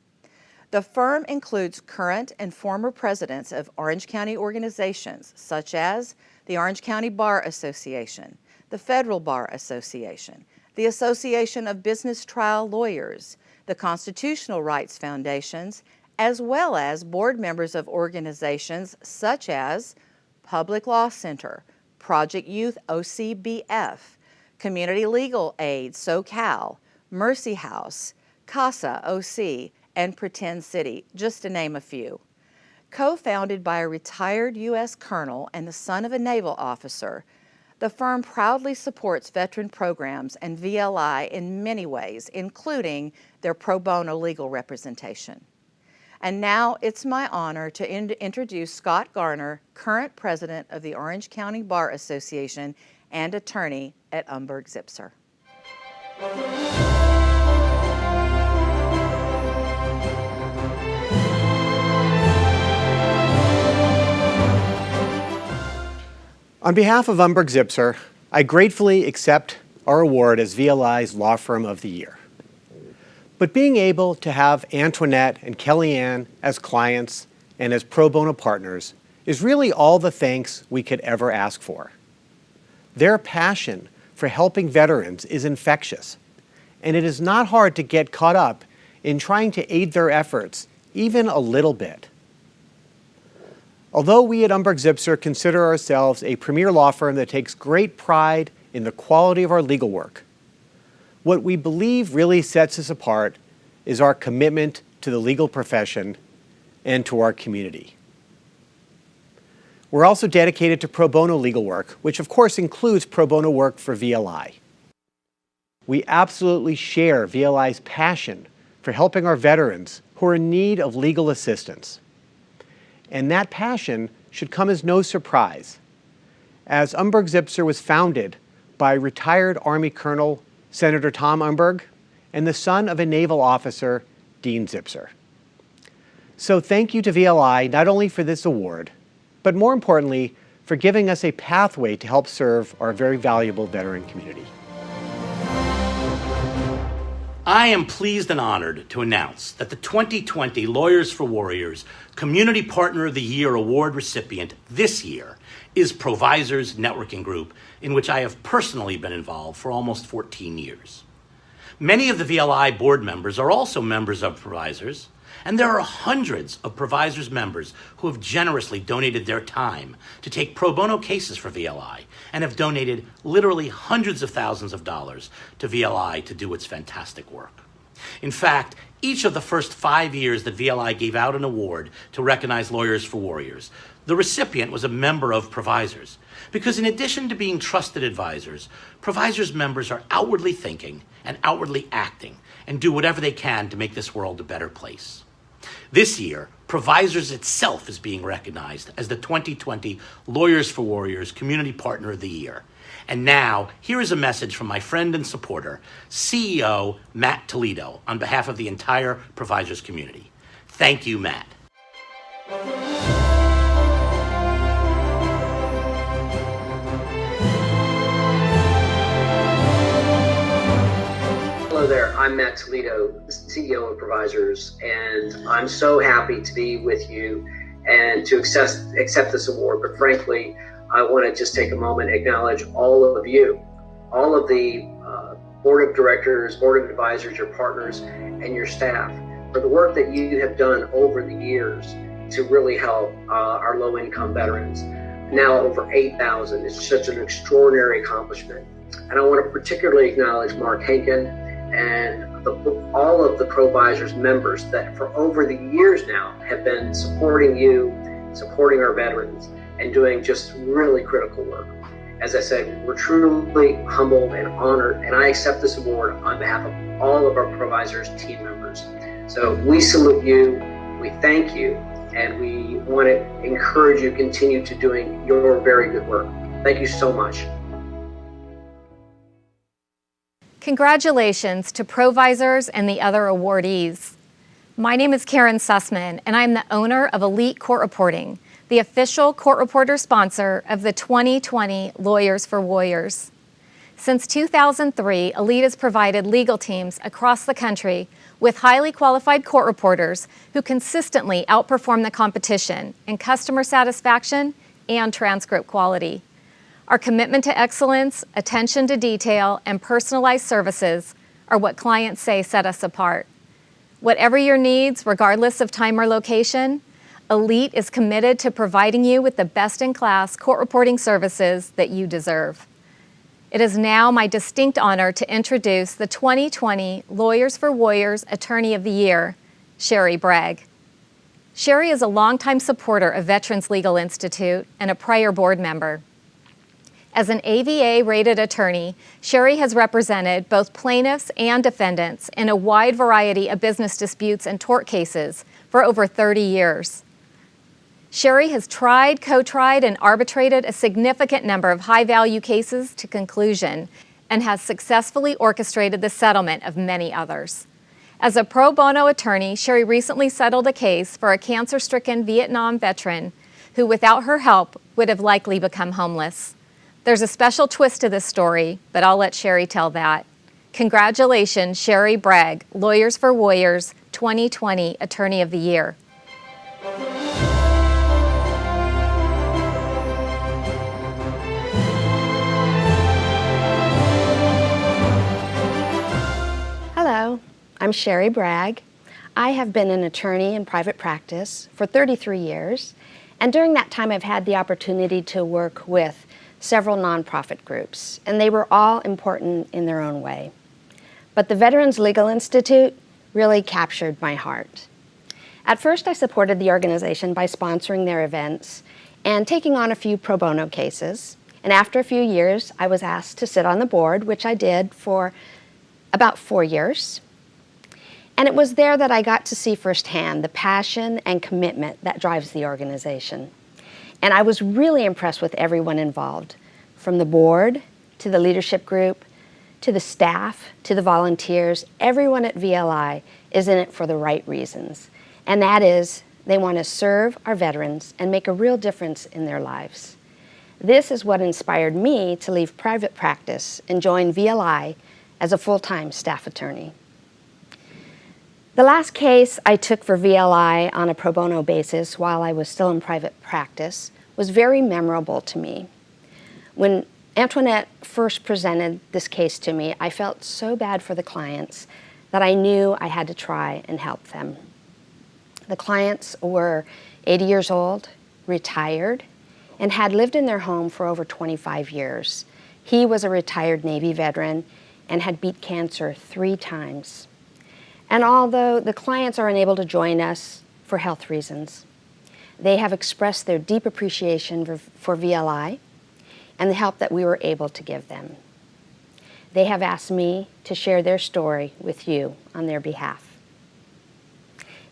The firm includes current and former presidents of Orange County organizations such as the Orange County Bar Association, the Federal Bar Association, the Association of Business Trial Lawyers, the Constitutional Rights Foundations, as well as board members of organizations such as Public Law Center, Project Youth OCBF, Community Legal Aid SoCal, Mercy House, CASA OC, and Pretend City, just to name a few. Co-founded by a retired U.S. colonel and the son of a naval officer, the firm proudly supports veteran programs and VLI in many ways, including their pro bono legal representation. And now it's my honor to introduce Scott Garner, current president of the Orange County Bar Association and attorney at Umberg Zipser. On behalf of Umberg Zipser, I gratefully accept our award as VLI's Law Firm of the Year. But being able to have Antoinette and Kellyanne as clients and as pro bono partners is really all the thanks we could ever ask for. Their passion for helping veterans is infectious, and it is not hard to get caught up in trying to aid their efforts even a little bit. Although we at Umberg Zipser consider ourselves a premier law firm that takes great pride in the quality of our legal work, what we believe really sets us apart is our commitment to the legal profession and to our community. We're also dedicated to pro bono legal work, which of course includes pro bono work for VLI. We absolutely share VLI's passion for helping our veterans who are in need of legal assistance. And that passion should come as no surprise, as Umberg Zipser was founded by retired Army Colonel Senator Tom Umberg and the son of a naval officer, Dean Zipser. So thank you to VLI not only for this award, but more importantly, for giving us a pathway to help serve our very valuable veteran community. I am pleased and honored to announce that the 2020 Lawyers for Warriors Community Partner of the Year Award recipient this year is Provisors Networking Group, in which I have personally been involved for almost 14 years. Many of the VLI board members are also members of Provisors, and there are hundreds of Provisors members who have generously donated their time to take pro bono cases for VLI and have donated literally hundreds of thousands of dollars to VLI to do its fantastic work. In fact, each of the first 5 years that VLI gave out an award to recognize Lawyers for Warriors, the recipient was a member of Provisors, because in addition to being trusted advisors, Provisors members are outwardly thinking and outwardly acting and do whatever they can to make this world a better place. This year, Provisors itself is being recognized as the 2020 Lawyers for Warriors Community Partner of the Year. And now, here is a message from my friend and supporter, CEO Matt Toledo, on behalf of the entire Provisors community. Thank you, Matt. Hello there, I'm Matt Toledo, CEO of Provisors, and I'm so happy to be with you and to accept this award. But frankly, I want to just take a moment and acknowledge all of you, all of the board of directors, board of advisors, your partners, and your staff for the work that you have done over the years to really help our low-income veterans. Now over 8,000. It's such an extraordinary accomplishment. And I want to particularly acknowledge Mark Henkin and all of the Provisors members that for over the years now have been supporting you, supporting our veterans, and doing just really critical work. As I said, we're truly humbled and honored, and I accept this award on behalf of all of our Provisors team members. So we salute you, we thank you, and we want to encourage you to continue to doing your very good work. Thank you so much. Congratulations to Provisors and the other awardees. My name is Karen Sussman, and I'm the owner of Elite Court Reporting, the official court reporter sponsor of the 2020 Lawyers for Warriors. Since 2003, Elite has provided legal teams across the country with highly qualified court reporters who consistently outperform the competition in customer satisfaction and transcript quality. Our commitment to excellence, attention to detail, and personalized services are what clients say set us apart. Whatever your needs, regardless of time or location, Elite is committed to providing you with the best-in-class court reporting services that you deserve. It is now my distinct honor to introduce the 2020 Lawyers for Warriors Attorney of the Year, Sherry Bragg. Sherry is a longtime supporter of Veterans Legal Institute and a prior board member. As an AVA-rated attorney, Sherry has represented both plaintiffs and defendants in a wide variety of business disputes and tort cases for over 30 years. Sherry has tried, co-tried, and arbitrated a significant number of high-value cases to conclusion and has successfully orchestrated the settlement of many others. As a pro bono attorney, Sherry recently settled a case for a cancer-stricken Vietnam veteran who, without her help, would have likely become homeless. There's a special twist to this story, but I'll let Sherry tell that. Congratulations, Sherry Bragg, Lawyers for Warriors 2020 Attorney of the Year. Hello, I'm Sherry Bragg. I have been an attorney in private practice for 33 years, and during that time I've had the opportunity to work with several nonprofit groups, and they were all important in their own way. But the Veterans Legal Institute really captured my heart. At first I supported the organization by sponsoring their events and taking on a few pro bono cases, and after a few years I was asked to sit on the board, which I did for about 4 years. And it was there that I got to see firsthand the passion and commitment that drives the organization. And I was really impressed with everyone involved, from the board to the leadership group, to the staff, to the volunteers. Everyone at VLI is in it for the right reasons. And that is, they want to serve our veterans and make a real difference in their lives. This is what inspired me to leave private practice and join VLI as a full-time staff attorney. The last case I took for VLI on a pro bono basis while I was still in private practice was very memorable to me. When Antoinette first presented this case to me, I felt so bad for the clients that I knew I had to try and help them. The clients were 80 years old, retired, and had lived in their home for over 25 years. He was a retired Navy veteran and had beat cancer 3 times. And although the clients are unable to join us for health reasons, they have expressed their deep appreciation for VLI and the help that we were able to give them. They have asked me to share their story with you on their behalf.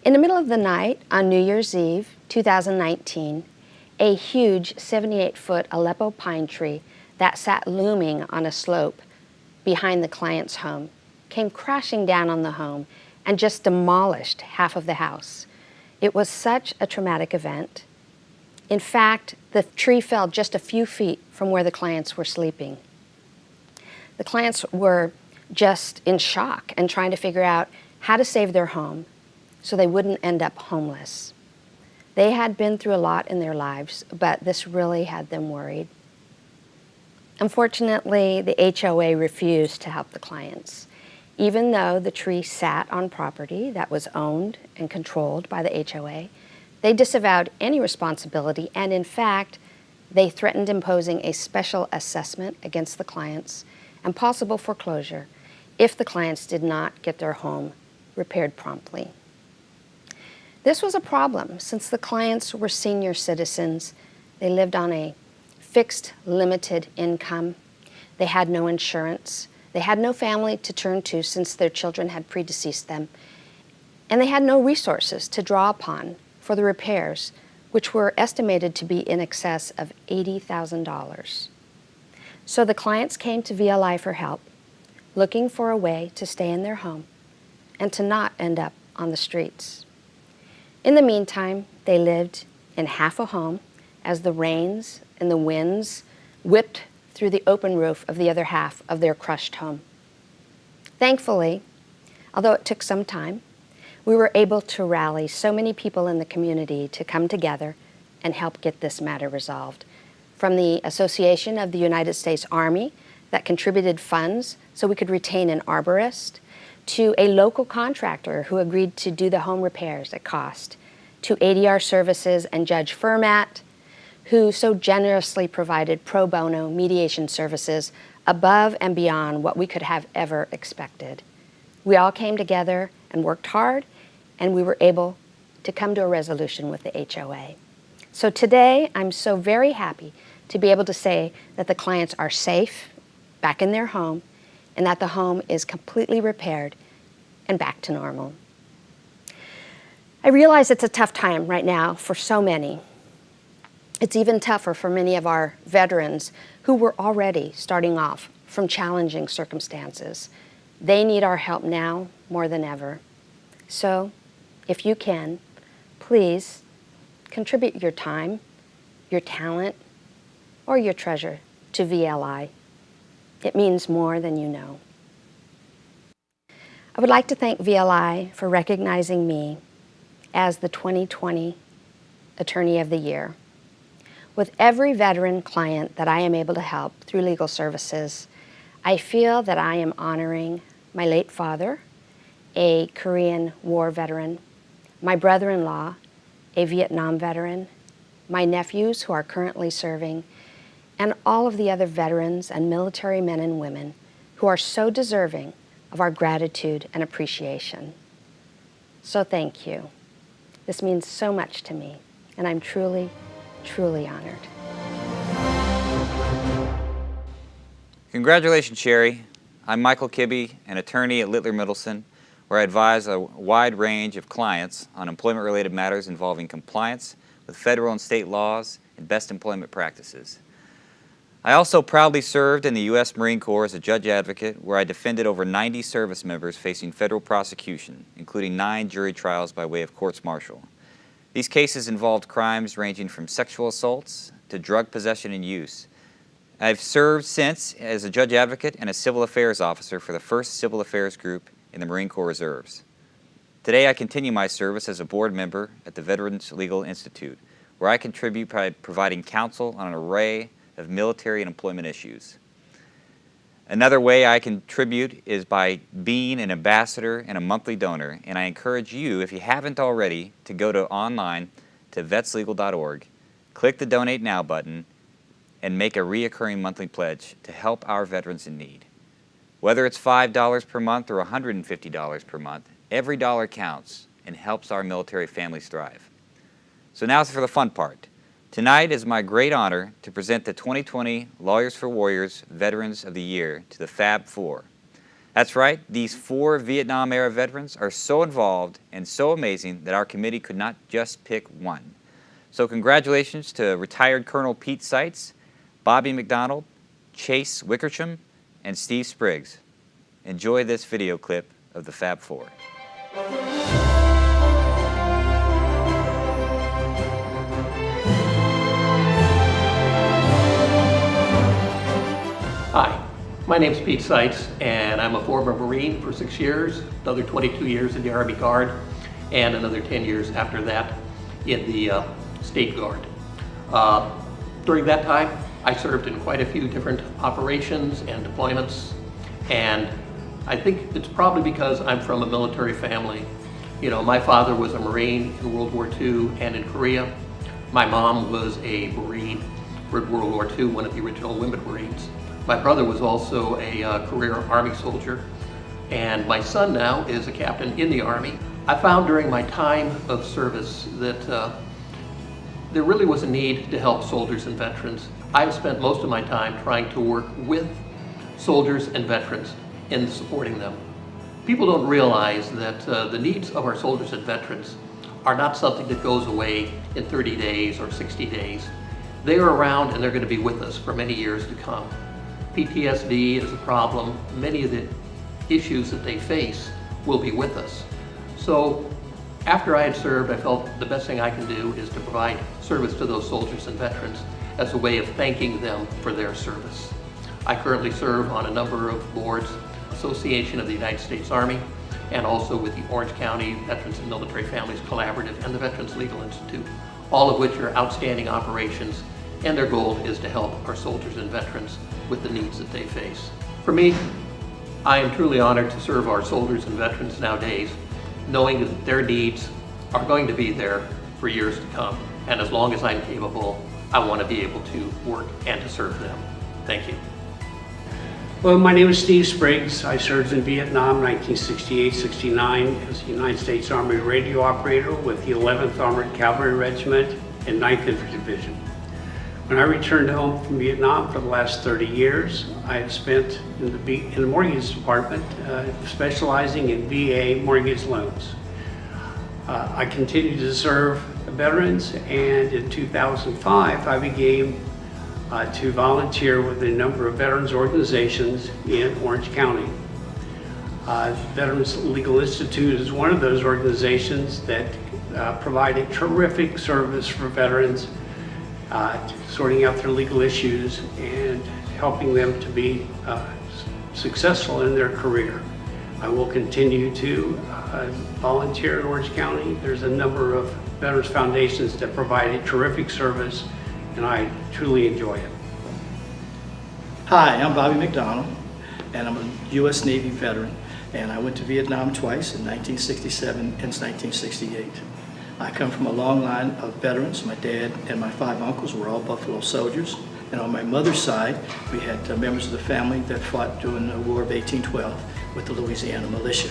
In the middle of the night on New Year's Eve, 2019, a huge 78-foot Aleppo pine tree that sat looming on a slope behind the client's home came crashing down on the home and just demolished half of the house. It was such a traumatic event. In fact, the tree fell just a few feet from where the clients were sleeping. The clients were just in shock and trying to figure out how to save their home so they wouldn't end up homeless. They had been through a lot in their lives, but this really had them worried. Unfortunately, the HOA refused to help the clients. Even though the tree sat on property that was owned and controlled by the HOA, they disavowed any responsibility, and in fact, they threatened imposing a special assessment against the clients and possible foreclosure if the clients did not get their home repaired promptly. This was a problem since the clients were senior citizens. They lived on a fixed, limited income. They had no insurance. They had no family to turn to since their children had predeceased them. And they had no resources to draw upon for the repairs, which were estimated to be in excess of $80,000. So the clients came to VLI for help, looking for a way to stay in their home and to not end up on the streets. In the meantime, they lived in half a home as the rains and the winds whipped through the open roof of the other half of their crushed home. Thankfully, although it took some time, we were able to rally so many people in the community to come together and help get this matter resolved. From the Association of the United States Army that contributed funds so we could retain an arborist, to a local contractor who agreed to do the home repairs at cost, to ADR Services and Judge Fermat, who so generously provided pro bono mediation services above and beyond what we could have ever expected. We all came together and worked hard, and we were able to come to a resolution with the HOA. So today, I'm so very happy to be able to say that the clients are safe, back in their home, and that the home is completely repaired and back to normal. I realize it's a tough time right now for so many. It's even tougher for many of our veterans who were already starting off from challenging circumstances. They need our help now more than ever. So, if you can, please contribute your time, your talent, or your treasure to VLI. It means more than you know. I would like to thank VLI for recognizing me as the 2020 Attorney of the Year. With every veteran client that I am able to help through legal services, I feel that I am honoring my late father, a Korean War veteran, my brother-in-law, a Vietnam veteran, my nephews who are currently serving, and all of the other veterans and military men and women who are so deserving of our gratitude and appreciation. So thank you. This means so much to me, and I'm truly, truly honored. Congratulations, Sherry. I'm Michael Kibbe, an attorney at Littler Middleton, where I advise a wide range of clients on employment-related matters involving compliance with federal and state laws and best employment practices. I also proudly served in the U.S. Marine Corps as a judge advocate, where I defended over 90 service members facing federal prosecution, including 9 jury trials by way of courts-martial. These cases involved crimes ranging from sexual assaults to drug possession and use. I've served since as a judge advocate and a civil affairs officer for the 1st Civil Affairs Group in the Marine Corps Reserves. Today I continue my service as a board member at the Veterans Legal Institute, where I contribute by providing counsel on an array of military and employment issues. Another way I contribute is by being an ambassador and a monthly donor, and I encourage you, if you haven't already, to go online to vetslegal.org, click the Donate Now button, and make a reoccurring monthly pledge to help our veterans in need. Whether it's $5 per month or $150 per month, every dollar counts and helps our military families thrive. So now for the fun part. Tonight is my great honor to present the 2020 Lawyers for Warriors Veterans of the Year to the Fab Four. That's right, these 4 Vietnam-era veterans are so involved and so amazing that our committee could not just pick one. So congratulations to retired Colonel Pete Seitz, Bobby McDonald, Chase Wickersham, and Steve Spriggs. Enjoy this video clip of the Fab Four. Hi, my name's Pete Seitz, and I'm a former Marine for 6 years, another 22 years in the Army Guard, and another 10 years after that in the State Guard. During that time, I served in quite a few different operations and deployments, and I think it's probably because I'm from a military family. You know, my father was a Marine in World War II and in Korea. My mom was a Marine for World War II, one of the original women Marines. My brother was also a career Army soldier, and my son now is a captain in the Army. I found during my time of service that there really was a need to help soldiers and veterans. I've spent most of my time trying to work with soldiers and veterans in supporting them. People don't realize that the needs of our soldiers and veterans are not something that goes away in 30 days or 60 days. They are around and they're going to be with us for many years to come. PTSD is a problem. Many of the issues that they face will be with us. So after I had served, I felt the best thing I can do is to provide service to those soldiers and veterans as a way of thanking them for their service. I currently serve on a number of boards, Association of the United States Army, and also with the Orange County Veterans and Military Families Collaborative and the Veterans Legal Institute, all of which are outstanding operations, and their goal is to help our soldiers and veterans with the needs that they face. For me, I am truly honored to serve our soldiers and veterans nowadays, knowing that their needs are going to be there for years to come. And as long as I'm capable, I want to be able to work and to serve them. Thank you. Well, my name is Steve Spriggs. I served in Vietnam 1968-69 as a United States Army radio operator with the 11th Armored Cavalry Regiment and 9th Infantry Division. When I returned home from Vietnam for the last 30 years, I have spent in the mortgage department specializing in VA mortgage loans. I continued to serve veterans, and in 2005 I began to volunteer with a number of veterans organizations in Orange County. Veterans Legal Institute is one of those organizations that provide a terrific service for veterans, sorting out their legal issues and helping them to be successful in their career. I will continue to volunteer in Orange County. There's a number of veterans foundations that provide a terrific service, and I truly enjoy it. Hi, I'm Bobby McDonald, and I'm a U.S. Navy veteran, and I went to Vietnam twice in 1967 and 1968. I come from a long line of veterans. My dad and my 5 uncles were all Buffalo soldiers, and on my mother's side, we had members of the family that fought during the War of 1812 with the Louisiana Militia.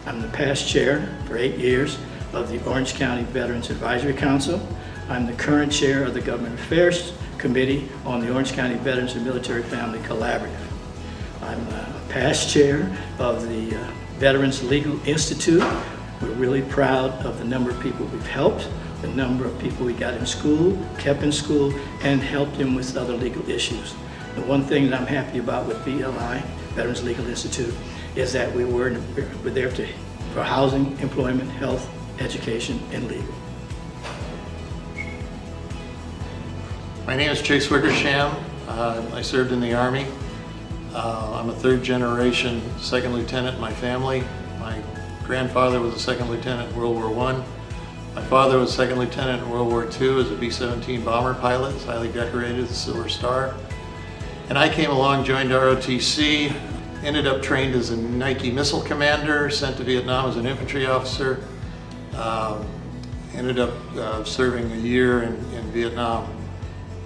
I'm the past chair for 8 years of the Orange County Veterans Advisory Council. I'm the current chair of the Government Affairs Committee on the Orange County Veterans and Military Family Collaborative. I'm a past chair of the Veterans Legal Institute. We're really proud of the number of people we've helped, the number of people we got in school, kept in school, and helped them with other legal issues. The one thing that I'm happy about with VLI, Veterans Legal Institute, is that we're there for housing, employment, health, education, and legal. My name is Chase Wickersham. I served in the Army. I'm a 3rd generation 2nd lieutenant in my family. My grandfather was a 2nd lieutenant in World War I. My father was 2nd lieutenant in World War II as a B-17 bomber pilot, highly decorated with the Silver Star. And I came along, joined ROTC, ended up trained as a Nike missile commander, sent to Vietnam as an infantry officer, ended up serving a year in Vietnam.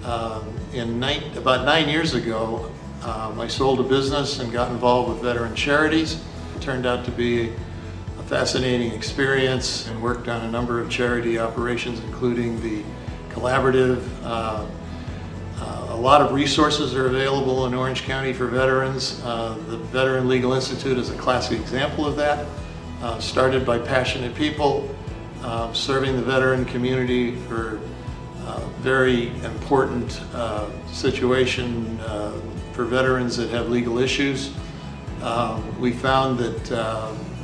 About 9 years ago, I sold a business and got involved with veteran charities. It turned out to be a fascinating experience and worked on a number of charity operations, including the collaborative. A lot of resources are available in Orange County for veterans. The Veteran Legal Institute is a classic example of that. Started by passionate people, serving the veteran community for very important situation for veterans that have legal issues. We found that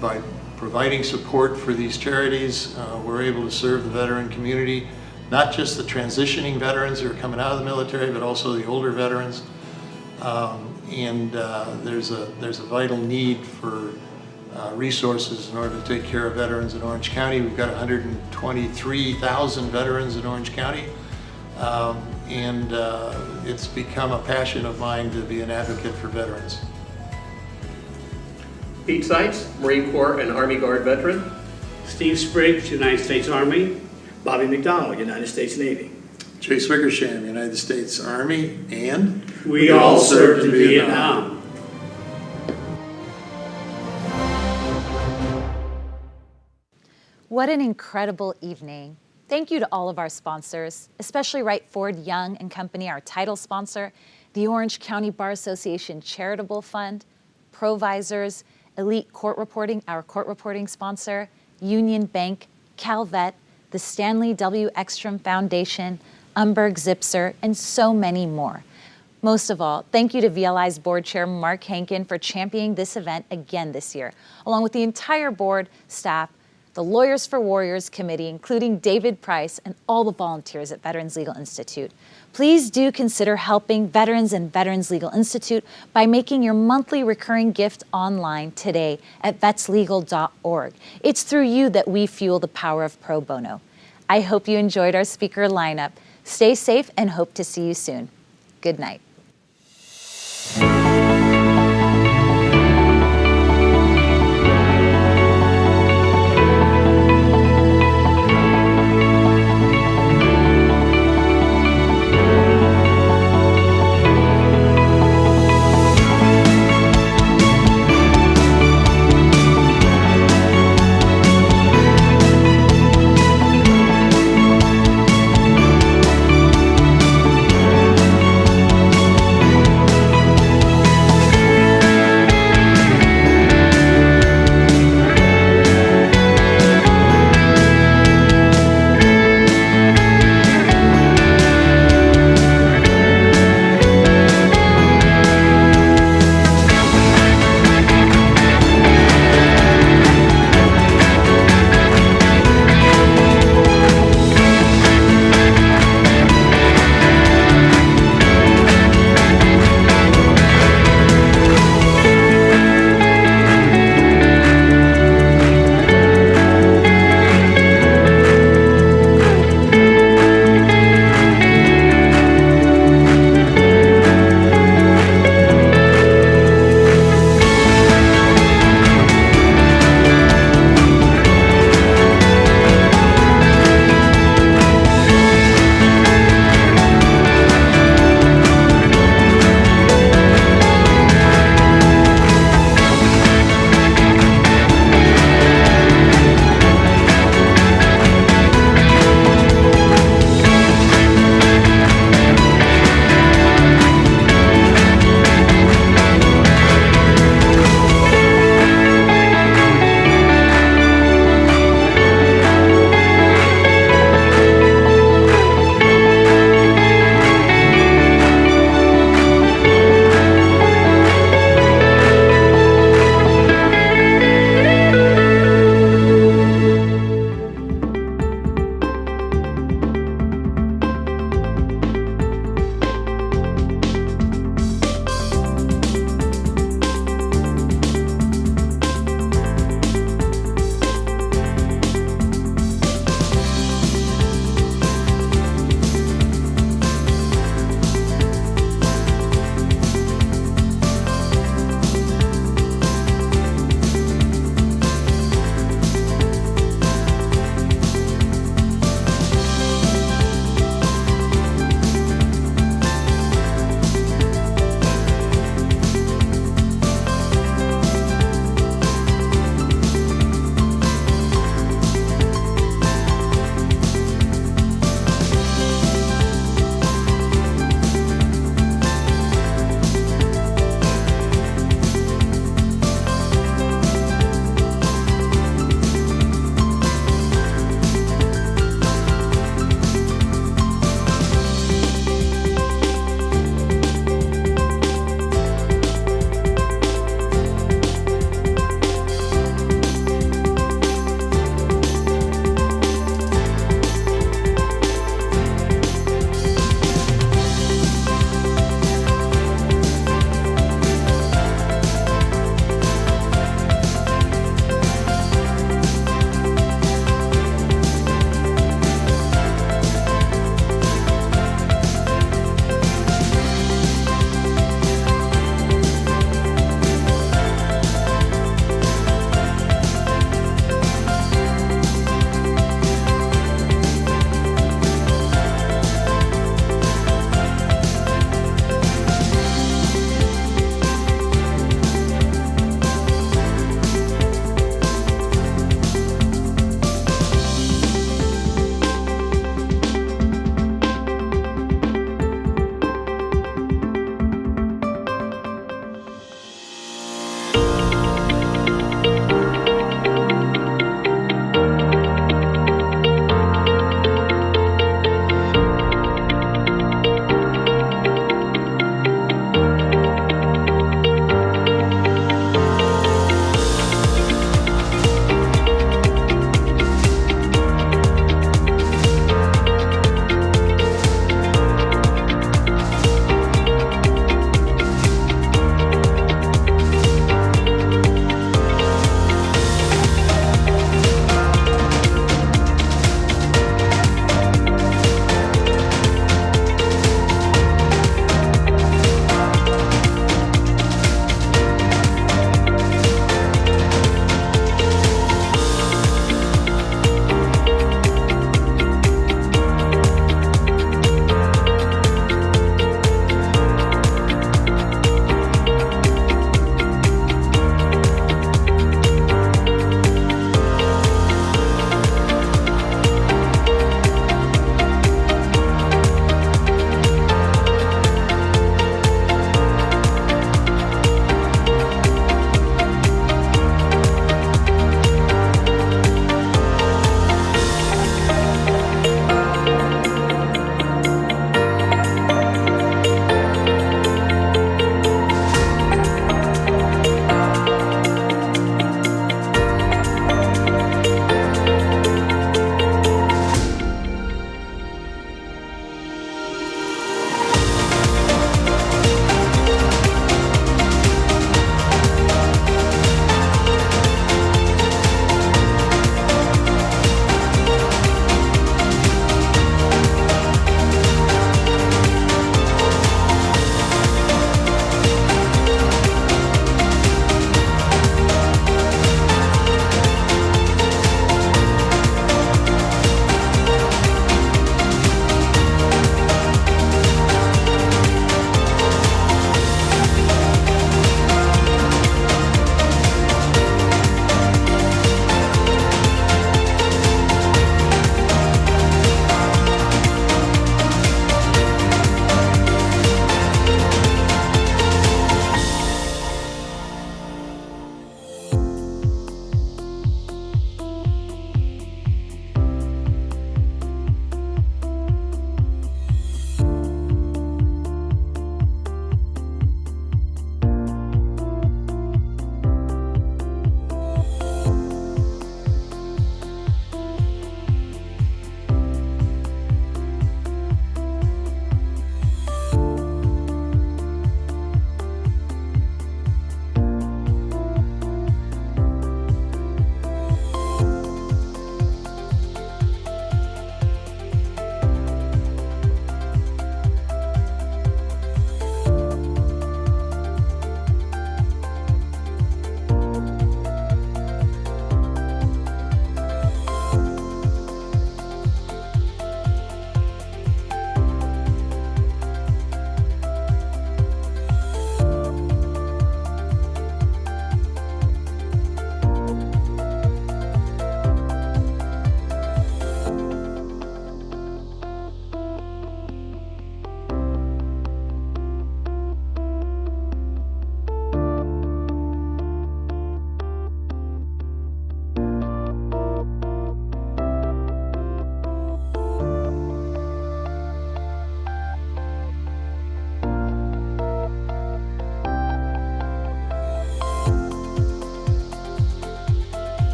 by providing support for these charities, we're able to serve the veteran community, not just the transitioning veterans who are coming out of the military, but also the older veterans. There's a vital need for resources in order to take care of veterans in Orange County. We've got 123,000 veterans in Orange County. It's become a passion of mine to be an advocate for veterans. Pete Seitz, Marine Corps and Army Guard veteran. Steve Spriggs, United States Army. Bobby McDonald, United States Navy. Chase Wickersham, United States Army, and we all served in Vietnam. What an incredible evening. Thank you to all of our sponsors, especially Wright Ford Young and Company, our title sponsor, the Orange County Bar Association Charitable Fund, Provisors, Elite Court Reporting, our court reporting sponsor, Union Bank, Calvet, the Stanley W. Ekstrom Foundation, Umberg Zipser, and so many more. Most of all, thank you to VLI's board chair, Mark Hankin, for championing this event again this year, along with the entire board, staff, the Lawyers for Warriors Committee, including David Price and all the volunteers at Veterans Legal Institute. Please do consider helping veterans and Veterans Legal Institute by making your monthly recurring gift online today at vetslegal.org. It's through you that we fuel the power of pro bono. I hope you enjoyed our speaker lineup. Stay safe and hope to see you soon. Good night.